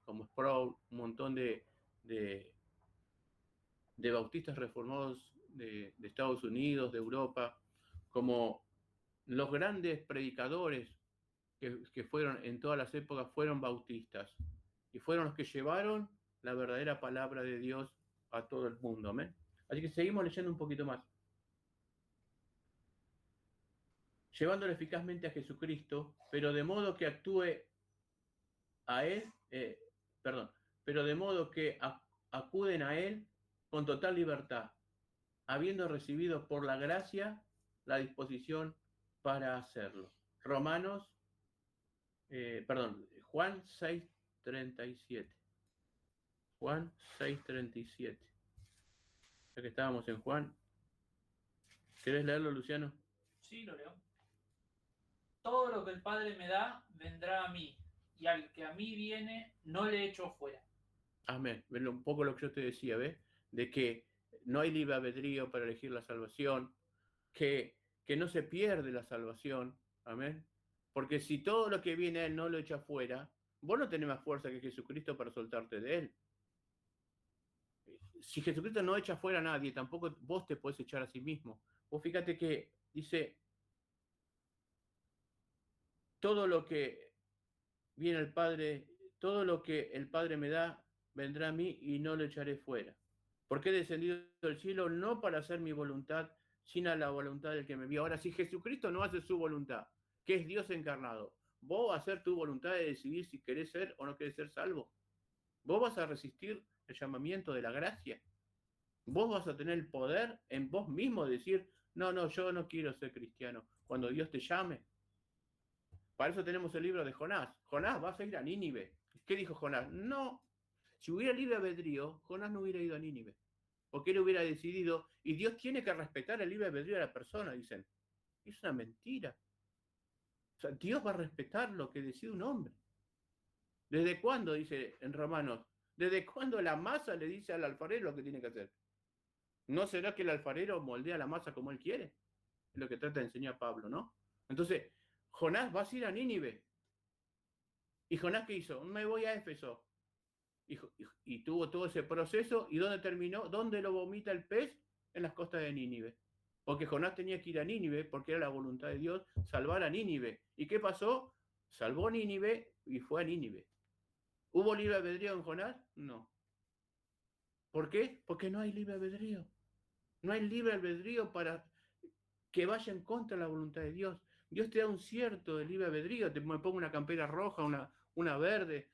como Sproul, un montón de bautistas reformados de Estados Unidos, de Europa, como los grandes predicadores que fueron en todas las épocas fueron bautistas y fueron los que llevaron la verdadera palabra de Dios a todo el mundo. Amén. Así que seguimos leyendo un poquito más. Llevándolo eficazmente a Jesucristo, pero de modo que actúe a Él, pero de modo que acuden a Él con total libertad, habiendo recibido por la gracia la disposición para hacerlo. Juan 6:37. Juan 6:37. Ya que estábamos en Juan. ¿Querés leerlo, Luciano? Sí, lo leo. Todo lo que el Padre me da, vendrá a mí, y al que a mí viene, no le echo fuera. Amén. Un poco lo que yo te decía, ¿ves? De que no hay libre albedrío para elegir la salvación, que no se pierde la salvación. Amén. Porque si todo lo que viene a Él no lo echa fuera, vos no tenés más fuerza que Jesucristo para soltarte de Él. Si Jesucristo no echa fuera a nadie, tampoco vos te podés echar a sí mismo. Vos fíjate que dice, todo lo que viene el Padre, todo lo que el Padre me da vendrá a mí y no lo echaré fuera. Porque he descendido del cielo no para hacer mi voluntad, sino la voluntad del que me envió. Ahora, si Jesucristo no hace su voluntad, que es Dios encarnado, ¿vos vas a hacer tu voluntad de decidir si querés ser o no querés ser salvo? ¿Vos vas a resistir el llamamiento de la gracia? ¿Vos vas a tener el poder en vos mismo de decir, no, yo no quiero ser cristiano, cuando Dios te llame? Para eso tenemos el libro de Jonás. Jonás, vas a ir a Nínive. ¿Qué dijo Jonás? No. Si hubiera libre albedrío, Jonás no hubiera ido a Nínive. Porque él hubiera decidido, y Dios tiene que respetar el libre albedrío de la persona, dicen. Es una mentira. O sea, Dios va a respetar lo que decide un hombre. ¿Desde cuándo, dice en Romanos? ¿Desde cuándo la masa le dice al alfarero lo que tiene que hacer? ¿No será que el alfarero moldea la masa como él quiere? Es lo que trata de enseñar Pablo, ¿no? Entonces, Jonás, vas a ir a Nínive. ¿Y Jonás qué hizo? Me voy a Éfeso. Y tuvo todo ese proceso. ¿Y dónde terminó? ¿Dónde lo vomita el pez? En las costas de Nínive. Porque Jonás tenía que ir a Nínive, porque era la voluntad de Dios salvar a Nínive. ¿Y qué pasó? Salvó Nínive y fue a Nínive. ¿Hubo libre albedrío en Jonás? No. ¿Por qué? Porque no hay libre albedrío. No hay libre albedrío para que vaya en contra de la voluntad de Dios. Dios te da un cierto de libre albedrío. Me pongo una campera roja, una verde,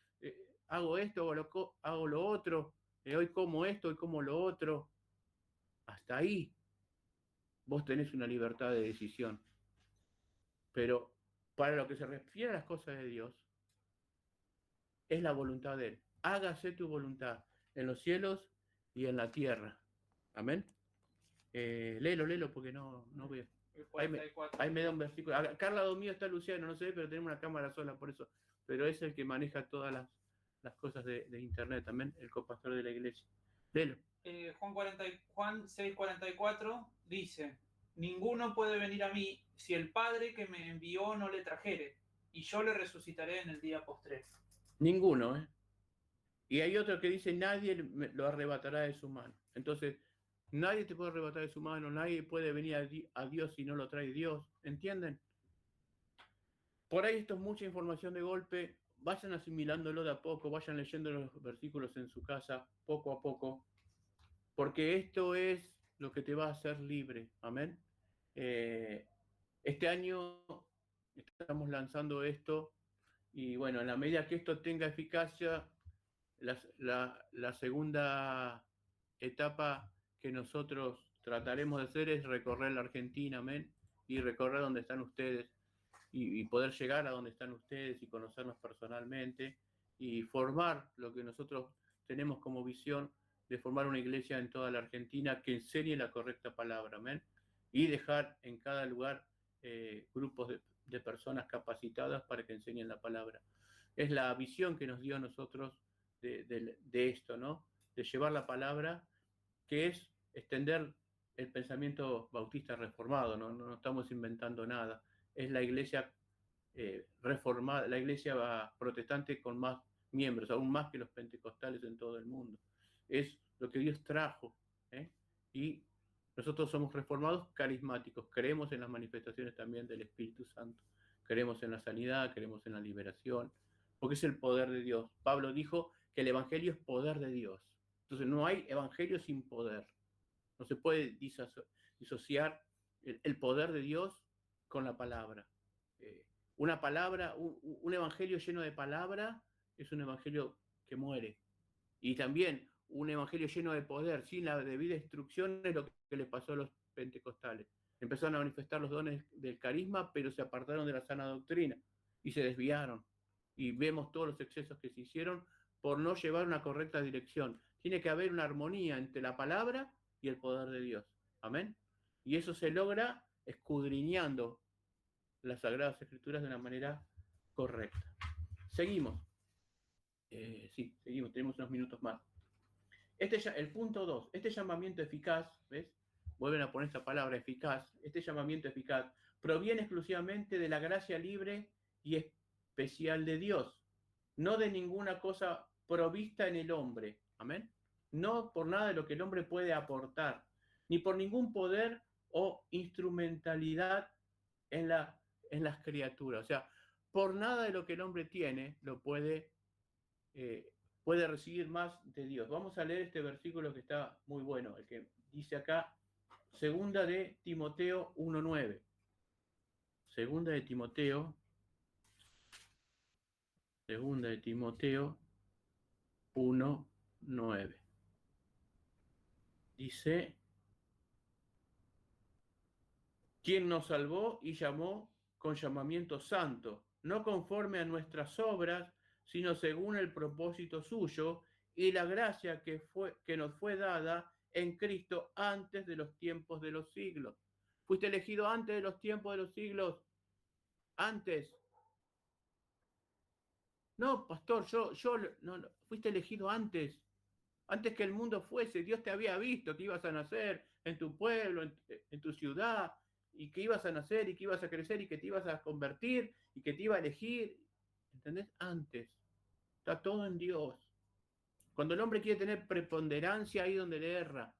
hago esto, hago lo otro, hoy como esto, hoy como lo otro. Hasta ahí vos tenés una libertad de decisión. Pero para lo que se refiere a las cosas de Dios, es la voluntad de Él. Hágase tu voluntad en los cielos y en la tierra. Amén. Léelo, porque no veo. Ahí me da un versículo. Acá al lado mío está Luciano, no sé, pero tenemos una cámara sola por eso. Pero es el que maneja todas las cosas de internet también, el copastor de la iglesia. Léelo. Juan 6:44 dice: ninguno puede venir a mí si el Padre que me envió no le trajere, y yo le resucitaré en el día postrero. Ninguno, ¿eh? Y hay otro que dice, nadie lo arrebatará de su mano. Entonces, nadie te puede arrebatar de su mano, nadie puede venir a Dios si no lo trae Dios. ¿Entienden? Por ahí esto es mucha información de golpe. Vayan asimilándolo de a poco, vayan leyendo los versículos en su casa, poco a poco. Porque esto es lo que te va a hacer libre. Amén. Este año estamos lanzando esto. Y bueno, en la medida que esto tenga eficacia, la segunda etapa que nosotros trataremos de hacer es recorrer la Argentina, amén, y recorrer donde están ustedes, y poder llegar a donde están ustedes y conocernos personalmente, y formar lo que nosotros tenemos como visión de formar una iglesia en toda la Argentina que enseñe la correcta palabra, amén, y dejar en cada lugar grupos de personas capacitadas para que enseñen la palabra. Es la visión que nos dio a nosotros de esto, ¿no? De llevar la palabra, que es extender el pensamiento bautista reformado, no estamos inventando nada. Es la iglesia reformada, la iglesia protestante con más miembros, aún más que los pentecostales en todo el mundo. Es lo que Dios trajo, ¿eh? Y nosotros somos reformados carismáticos, creemos en las manifestaciones también del Espíritu Santo, creemos en la sanidad, creemos en la liberación, porque es el poder de Dios. Pablo dijo que el evangelio es poder de Dios. Entonces no hay evangelio sin poder. No se puede disociar el poder de Dios con la palabra. Una palabra, un evangelio lleno de palabra es un evangelio que muere. Y también un evangelio lleno de poder, sin la debida instrucción, es lo que les pasó a los pentecostales. Empezaron a manifestar los dones del carisma, pero se apartaron de la sana doctrina y se desviaron. Y vemos todos los excesos que se hicieron por no llevar una correcta dirección. Tiene que haber una armonía entre la palabra y el poder de Dios. Amén. Y eso se logra escudriñando las Sagradas Escrituras de una manera correcta. Seguimos. Sí, seguimos, tenemos unos minutos más. El punto 2, este llamamiento eficaz, ¿ves? Vuelven a poner esta palabra eficaz. Este llamamiento eficaz proviene exclusivamente de la gracia libre y especial de Dios, no de ninguna cosa provista en el hombre. Amén. No por nada de lo que el hombre puede aportar, ni por ningún poder o instrumentalidad en las criaturas. O sea, por nada de lo que el hombre tiene lo puede recibir más de Dios. Vamos a leer este versículo que está muy bueno, el que dice acá, segunda de Timoteo 1:9. Segunda de Timoteo 1:9. Dice, quien nos salvó y llamó con llamamiento santo, no conforme a nuestras obras, sino según el propósito suyo y la gracia que nos fue dada en Cristo antes de los tiempos de los siglos. Fuiste elegido antes de los tiempos de los siglos. Antes. No, pastor, no, fuiste elegido antes. Antes que el mundo fuese, Dios te había visto que ibas a nacer en tu pueblo, en tu ciudad, y que ibas a nacer y que ibas a crecer y que te ibas a convertir y que te iba a elegir. ¿Entendés? Antes. Está todo en Dios. Cuando el hombre quiere tener preponderancia, ahí donde le erra.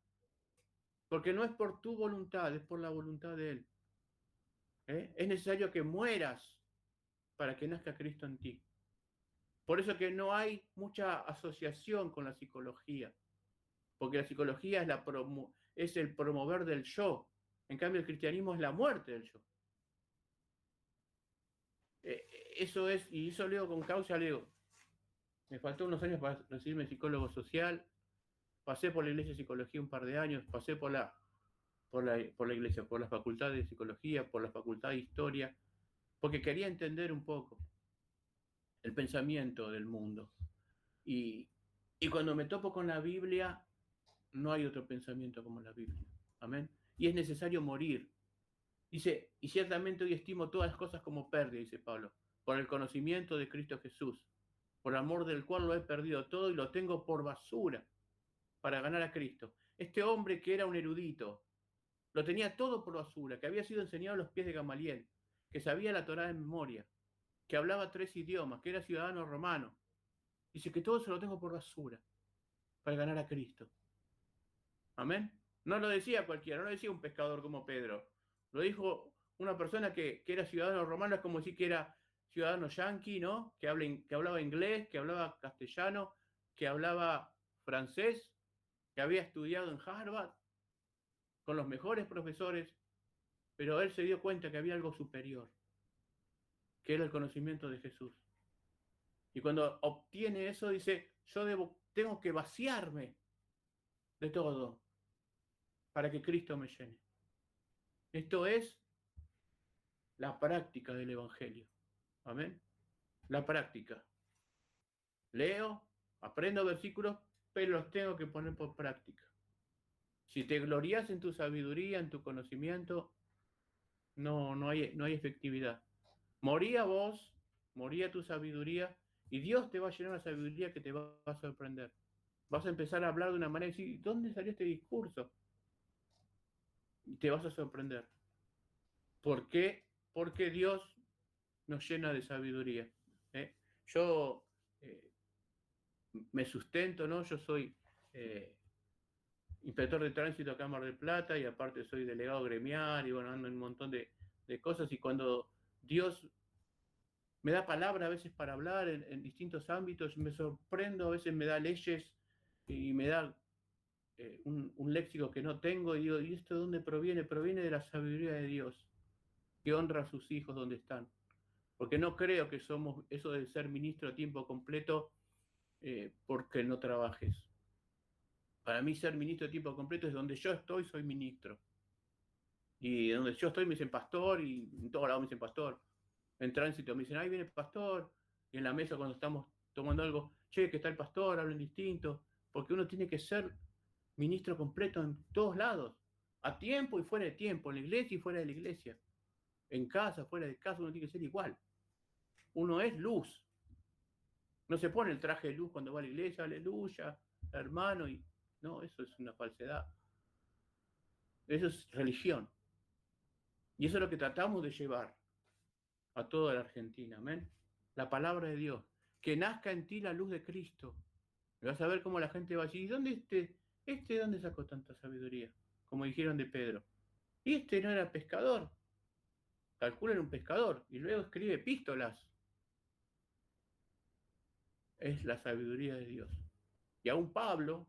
Porque no es por tu voluntad, es por la voluntad de Él. Es necesario que mueras para que nazca Cristo en ti. Por eso que no hay mucha asociación con la psicología. Porque la psicología es el promover del yo. En cambio, el cristianismo es la muerte del yo. Eso es, y eso leo con causa, leo. Me faltó unos años para recibirme psicólogo social. Pasé por la iglesia de psicología un par de años. Pasé por la iglesia, por la facultad de psicología, por la facultad de historia. Porque quería entender un poco el pensamiento del mundo. Y cuando me topo con la Biblia, no hay otro pensamiento como la Biblia. Amén. Y es necesario morir. Dice, y ciertamente hoy estimo todas las cosas como pérdida, dice Pablo, por el conocimiento de Cristo Jesús, por amor del cual lo he perdido todo y lo tengo por basura para ganar a Cristo. Este hombre que era un erudito, lo tenía todo por basura, que había sido enseñado a los pies de Gamaliel, que sabía la Torá de memoria, que hablaba 3 idiomas, que era ciudadano romano. Dice que todo se lo tengo por basura para ganar a Cristo. Amén. No lo decía cualquiera, no lo decía un pescador como Pedro. Lo dijo una persona que era ciudadano romano, es como decir que era ciudadano yanqui, ¿no? Que hablaba inglés, que hablaba castellano, que hablaba francés, que había estudiado en Harvard, con los mejores profesores, pero él se dio cuenta que había algo superior, que era el conocimiento de Jesús. Y cuando obtiene eso, dice, tengo que vaciarme de todo para que Cristo me llene. Esto es la práctica del Evangelio. Amén. La práctica. Leo, aprendo versículos, pero los tengo que poner por práctica. Si te glorías en tu sabiduría, en tu conocimiento, no hay efectividad. Moría vos, moría tu sabiduría, y Dios te va a llenar una sabiduría que te va a sorprender. Vas a empezar a hablar de una manera y decir, ¿dónde salió este discurso? Y te vas a sorprender. ¿Por qué? Porque Dios nos llena de sabiduría. Yo me sustento, ¿no? Yo soy inspector de tránsito acá en Mar del Plata y aparte soy delegado gremial y bueno, ando en un montón de cosas, y cuando Dios me da palabra a veces para hablar en distintos ámbitos, me sorprendo, a veces me da leyes y me da un léxico que no tengo y digo, ¿y esto de dónde proviene? Proviene de la sabiduría de Dios, que honra a sus hijos donde están. Porque no creo que somos eso de ser ministro a tiempo completo porque no trabajes. Para mí ser ministro a tiempo completo es donde yo estoy, soy ministro. Y donde yo estoy me dicen pastor, y en todos lados me dicen pastor. En tránsito me dicen, ahí viene el pastor. Y en la mesa cuando estamos tomando algo, che, que está el pastor, hablan distinto. Porque uno tiene que ser ministro completo en todos lados. A tiempo y fuera de tiempo, en la iglesia y fuera de la iglesia. En casa, fuera de casa, uno tiene que ser igual. Uno es luz. No se pone el traje de luz cuando va a la iglesia, aleluya, hermano, y no, eso es una falsedad. Eso es religión. Y eso es lo que tratamos de llevar a toda la Argentina, amén. La palabra de Dios, que nazca en ti la luz de Cristo. Y vas a ver cómo la gente va a decir, ¿dónde dónde sacó tanta sabiduría? Como dijeron de Pedro. Y no era pescador. Calculen un pescador y luego escribe epístolas es la sabiduría de Dios. Y aún Pablo,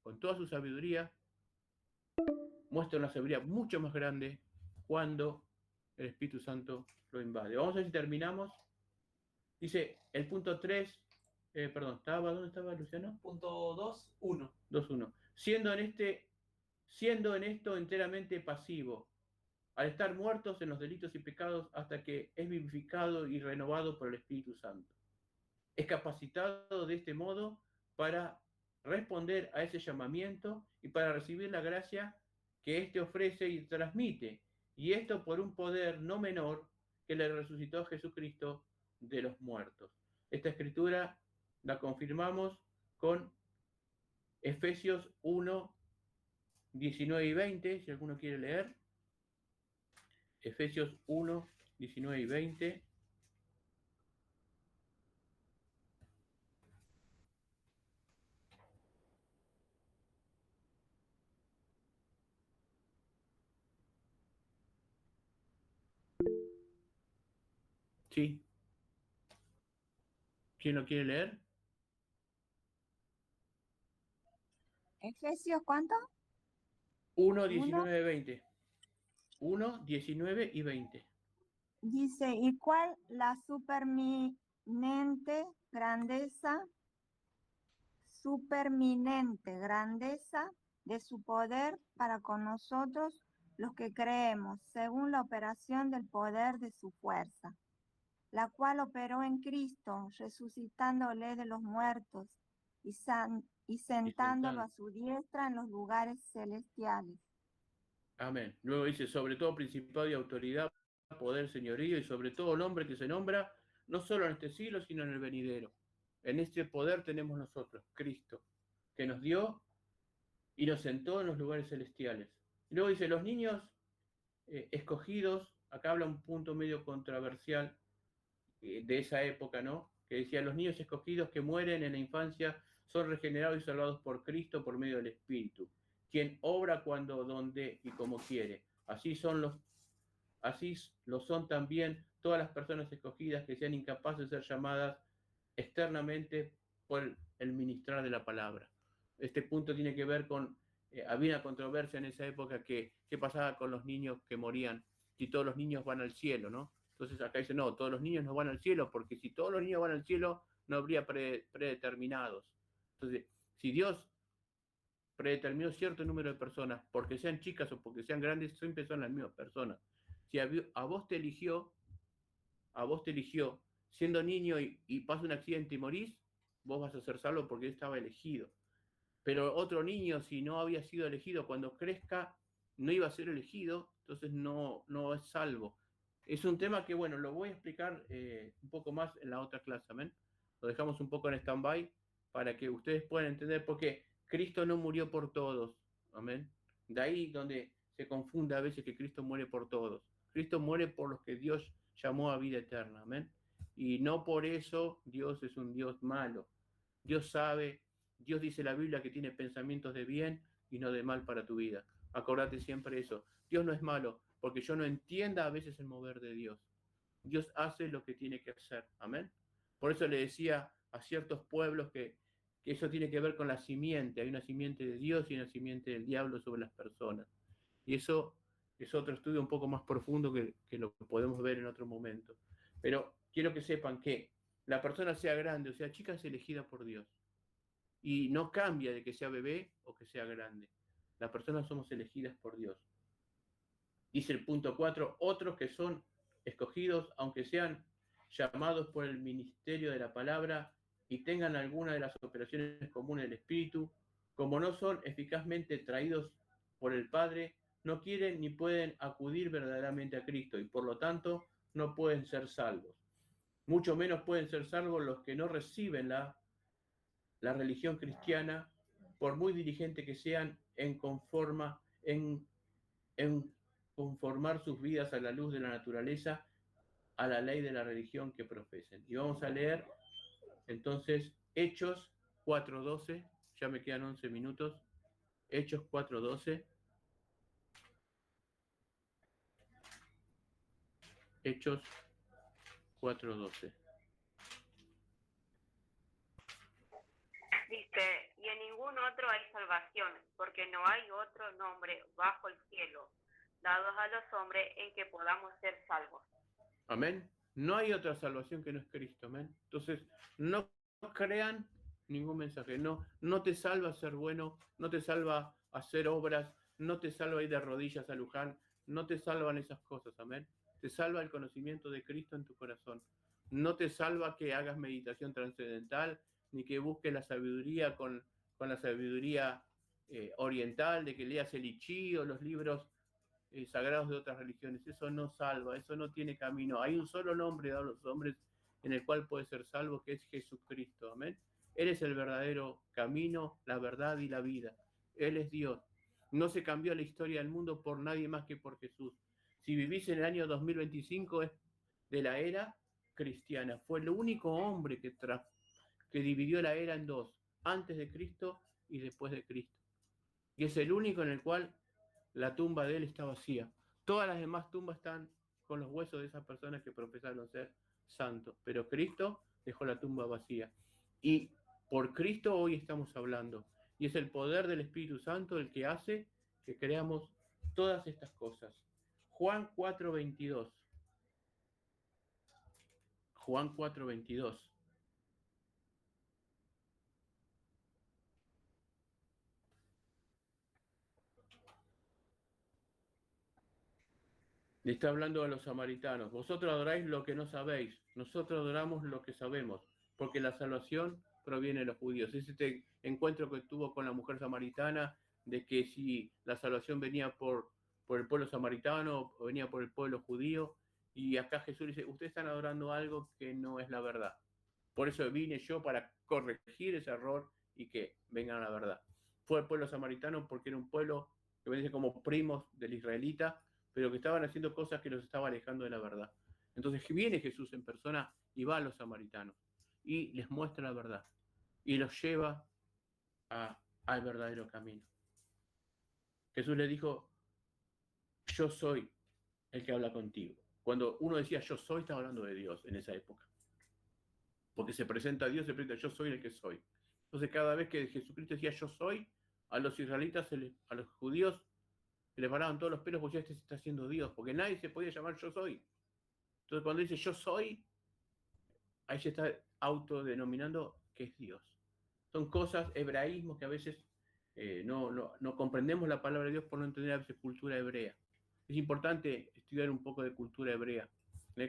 con toda su sabiduría, muestra una sabiduría mucho más grande cuando el Espíritu Santo lo invade. Vamos a ver si terminamos. Dice el punto 3, perdón, ¿dónde estaba Luciano? Punto 2.1. 2.1. Siendo en esto enteramente pasivo, al estar muertos en los delitos y pecados hasta que es vivificado y renovado por el Espíritu Santo. Es capacitado de este modo para responder a ese llamamiento y para recibir la gracia que éste ofrece y transmite, y esto por un poder no menor que le resucitó a Jesucristo de los muertos. Esta escritura la confirmamos con Efesios 1, 19 y 20, si alguno quiere leer. Efesios 1, 19 y 20. Sí. ¿Quién lo quiere leer? Efesios, ¿cuánto? 1, 1 19, 20. 1, 19 y 20. dice, ¿y cuál la superminente grandeza de su poder para con nosotros los que creemos, según la operación del poder de su fuerza, la cual operó en Cristo, resucitándole de los muertos y sentándolo a su diestra en los lugares celestiales. Amén. Luego dice, sobre todo principado y autoridad, poder, señorío, y sobre todo nombre que se nombra, no solo en este siglo, sino en el venidero. En este poder tenemos nosotros, Cristo, que nos dio y nos sentó en los lugares celestiales. Y luego dice, los niños escogidos, acá habla un punto medio controversial de esa época, ¿no? Que decía, los niños escogidos que mueren en la infancia son regenerados y salvados por Cristo por medio del Espíritu, quien obra cuando, donde y como quiere. Así lo son también todas las personas escogidas que sean incapaces de ser llamadas externamente por el ministrar de la palabra. Este punto tiene que ver con, había una controversia en esa época qué pasaba con los niños que morían, si todos los niños van al cielo, ¿no? Entonces acá dice, no, todos los niños no van al cielo, porque si todos los niños van al cielo, no habría predeterminados. Entonces, si Dios predeterminó cierto número de personas, porque sean chicas o porque sean grandes, siempre son las mismas personas. Si a vos te eligió, siendo niño y pasa un accidente y morís, vos vas a ser salvo porque estaba elegido. Pero otro niño, si no había sido elegido, cuando crezca, no iba a ser elegido, entonces no es salvo. Es un tema que, bueno, lo voy a explicar un poco más en la otra clase, ¿amén? Lo dejamos un poco en stand-by para que ustedes puedan entender por qué Cristo no murió por todos, ¿amén? De ahí donde se confunde a veces que Cristo muere por todos. Cristo muere por los que Dios llamó a vida eterna, ¿amén? Y no por eso Dios es un Dios malo. Dios sabe, Dios dice en la Biblia que tiene pensamientos de bien y no de mal para tu vida. Acordate siempre eso. Dios no es malo, porque yo no entienda a veces el mover de Dios. Dios hace lo que tiene que hacer. Amén. Por eso le decía a ciertos pueblos que eso tiene que ver con la simiente. Hay una simiente de Dios y una simiente del diablo sobre las personas. Y eso es otro estudio un poco más profundo que lo podemos ver en otro momento. Pero quiero que sepan que la persona sea grande o sea chica es elegida por Dios. Y no cambia de que sea bebé o que sea grande. Las personas somos elegidas por Dios. Dice el punto 4, otros que son escogidos, aunque sean llamados por el ministerio de la palabra y tengan alguna de las operaciones comunes del Espíritu, como no son eficazmente traídos por el Padre, no quieren ni pueden acudir verdaderamente a Cristo y por lo tanto no pueden ser salvos. Mucho menos pueden ser salvos los que no reciben la religión cristiana, por muy diligente que sean en conformar sus vidas a la luz de la naturaleza, a la ley de la religión que profesen. Y vamos a leer entonces Hechos 4:12, ya me quedan 11 minutos, Hechos 4:12. Hechos 4:12. ningún otro hay salvación, porque no hay otro nombre bajo el cielo dados a los hombres en que podamos ser salvos. Amén. No hay otra salvación que no es Cristo. Amén. Entonces, no crean ningún mensaje. No te salva ser bueno, no te salva hacer obras, no te salva ir de rodillas a Luján, no te salvan esas cosas. Amén. Te salva el conocimiento de Cristo en tu corazón. No te salva que hagas meditación trascendental, ni que busques la sabiduría con la sabiduría oriental, de que leas el I Ching o los libros sagrados de otras religiones. Eso no salva, eso no tiene camino. Hay un solo nombre dado a los hombres en el cual puede ser salvo, que es Jesucristo. Amén. Él es el verdadero camino, la verdad y la vida. Él es Dios. No se cambió la historia del mundo por nadie más que por Jesús. Si vivís en el año 2025 es de la era cristiana. Fue el único hombre que dividió la era en dos, antes de Cristo y después de Cristo. Y es el único en el cual la tumba de él está vacía. Todas las demás tumbas están con los huesos de esas personas que profesaron ser santos. Pero Cristo dejó la tumba vacía. Y por Cristo hoy estamos hablando. Y es el poder del Espíritu Santo el que hace que creamos todas estas cosas. Juan 4:22. Juan 4:22. Le está hablando a los samaritanos. Vosotros adoráis lo que no sabéis. Nosotros adoramos lo que sabemos. Porque la salvación proviene de los judíos. Es este encuentro que tuvo con la mujer samaritana, de que si la salvación venía por el pueblo samaritano o venía por el pueblo judío. Y acá Jesús dice, ustedes están adorando algo que no es la verdad. Por eso vine yo para corregir ese error y que vengan a la verdad. Fue el pueblo samaritano porque era un pueblo que venía como primos del israelita, pero que estaban haciendo cosas que los estaba alejando de la verdad. Entonces viene Jesús en persona y va a los samaritanos y les muestra la verdad y los lleva al verdadero camino. Jesús le dijo, yo soy el que habla contigo. Cuando uno decía yo soy, estaba hablando de Dios en esa época. Porque se presenta a Dios, se presenta yo soy el que soy. Entonces cada vez que Jesucristo decía yo soy, a los israelitas, a los judíos, se les paraban todos los pelos porque ya este se está haciendo Dios, porque nadie se podía llamar yo soy. Entonces cuando dice yo soy, ahí se está autodenominando que es Dios. Son cosas, hebraísmos que a veces no comprendemos la palabra de Dios por no entender a veces cultura hebrea. Es importante estudiar un poco de cultura hebrea.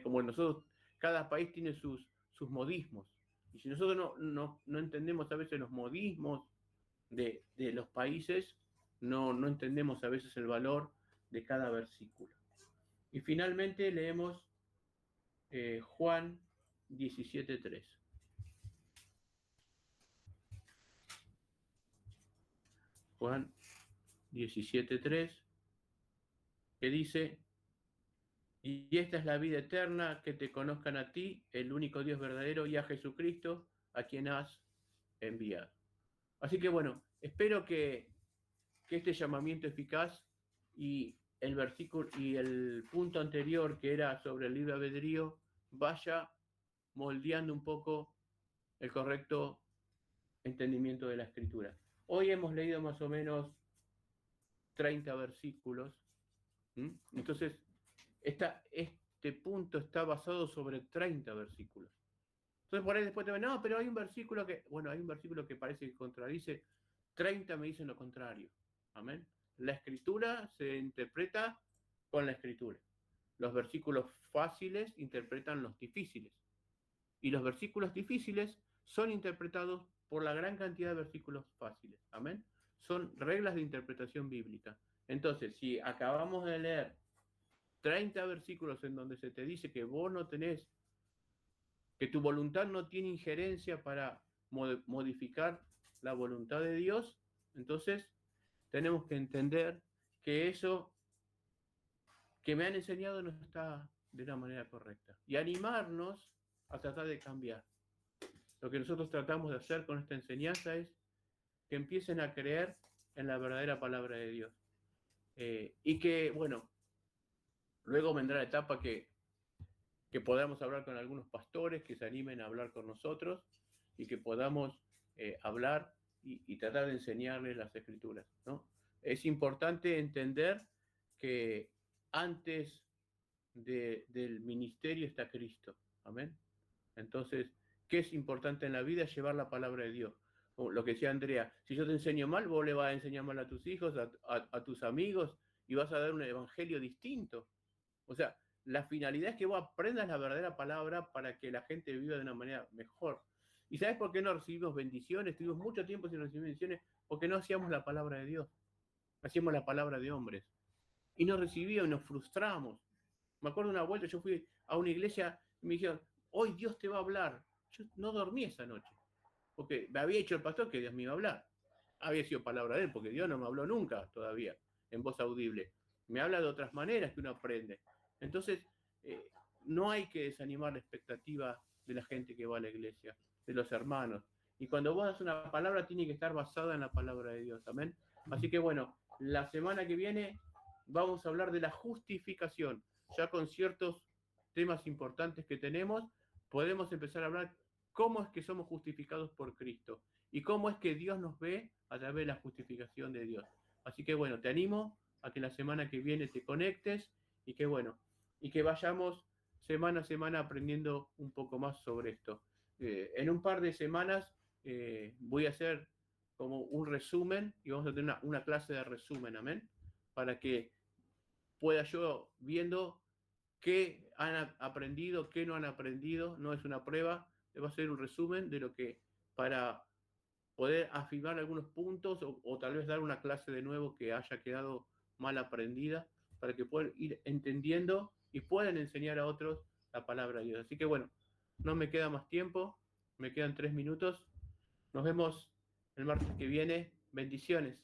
Como nosotros, cada país tiene sus modismos. Y si nosotros no entendemos a veces los modismos de los países, no entendemos a veces el valor de cada versículo. Y finalmente leemos Juan 17:3. Juan 17:3, que dice, y esta es la vida eterna, que te conozcan a ti, el único Dios verdadero, y a Jesucristo, a quien has enviado. Así que bueno, espero que este llamamiento eficaz y el versículo y el punto anterior que era sobre el libre albedrío vaya moldeando un poco el correcto entendimiento de la escritura. Hoy hemos leído más o menos 30 versículos. Entonces, este punto está basado sobre 30 versículos. Entonces por ahí después te ven, no, pero hay un versículo que parece que contradice, 30 me dicen lo contrario. Amén. La escritura se interpreta con la escritura. Los versículos fáciles interpretan los difíciles. Y los versículos difíciles son interpretados por la gran cantidad de versículos fáciles. Amén. Son reglas de interpretación bíblica. Entonces, si acabamos de leer 30 versículos en donde se te dice que vos no tenés, que tu voluntad no tiene injerencia para modificar la voluntad de Dios, entonces tenemos que entender que eso que me han enseñado no está de una manera correcta. Y animarnos a tratar de cambiar. Lo que nosotros tratamos de hacer con esta enseñanza es que empiecen a creer en la verdadera palabra de Dios. Y que, bueno, luego vendrá la etapa que podamos hablar con algunos pastores que se animen a hablar con nosotros y que podamos hablar y tratar de enseñarles las escrituras, ¿no? Es importante entender que antes del ministerio está Cristo. Amén. Entonces, ¿qué es importante en la vida? Llevar la palabra de Dios. Como lo que decía Andrea, si yo te enseño mal, vos le vas a enseñar mal a tus hijos, a tus amigos, y vas a dar un evangelio distinto. O sea, la finalidad es que vos aprendas la verdadera palabra para que la gente viva de una manera mejor. ¿Y sabes por qué no recibimos bendiciones? Tuvimos mucho tiempo sin recibir bendiciones porque no hacíamos la palabra de Dios. Hacíamos la palabra de hombres. Y no recibíamos y nos frustramos. Me acuerdo una vuelta, yo fui a una iglesia y me dijeron, hoy Dios te va a hablar. Yo no dormí esa noche, porque me había dicho el pastor que Dios me iba a hablar. Había sido palabra de él, porque Dios no me habló nunca todavía, en voz audible. Me habla de otras maneras que uno aprende. Entonces, no hay que desanimar la expectativa de la gente que va a la iglesia, de los hermanos. Y cuando vos das una palabra, tiene que estar basada en la palabra de Dios. Amén. Así que bueno, la semana que viene vamos a hablar de la justificación. Ya con ciertos temas importantes que tenemos, podemos empezar a hablar cómo es que somos justificados por Cristo y cómo es que Dios nos ve a través de la justificación de Dios. Así que bueno, te animo a que la semana que viene te conectes y que bueno, y que vayamos semana a semana aprendiendo un poco más sobre esto. En un par de semanas voy a hacer como un resumen y vamos a tener una clase de resumen, amén, para que pueda yo viendo qué han aprendido, qué no han aprendido, no es una prueba, va a ser un resumen de lo que, para poder afirmar algunos puntos o tal vez dar una clase de nuevo que haya quedado mal aprendida, para que puedan ir entendiendo y puedan enseñar a otros la palabra de Dios. Así que bueno, no me queda más tiempo, me quedan 3 minutos. Nos vemos el martes que viene. Bendiciones.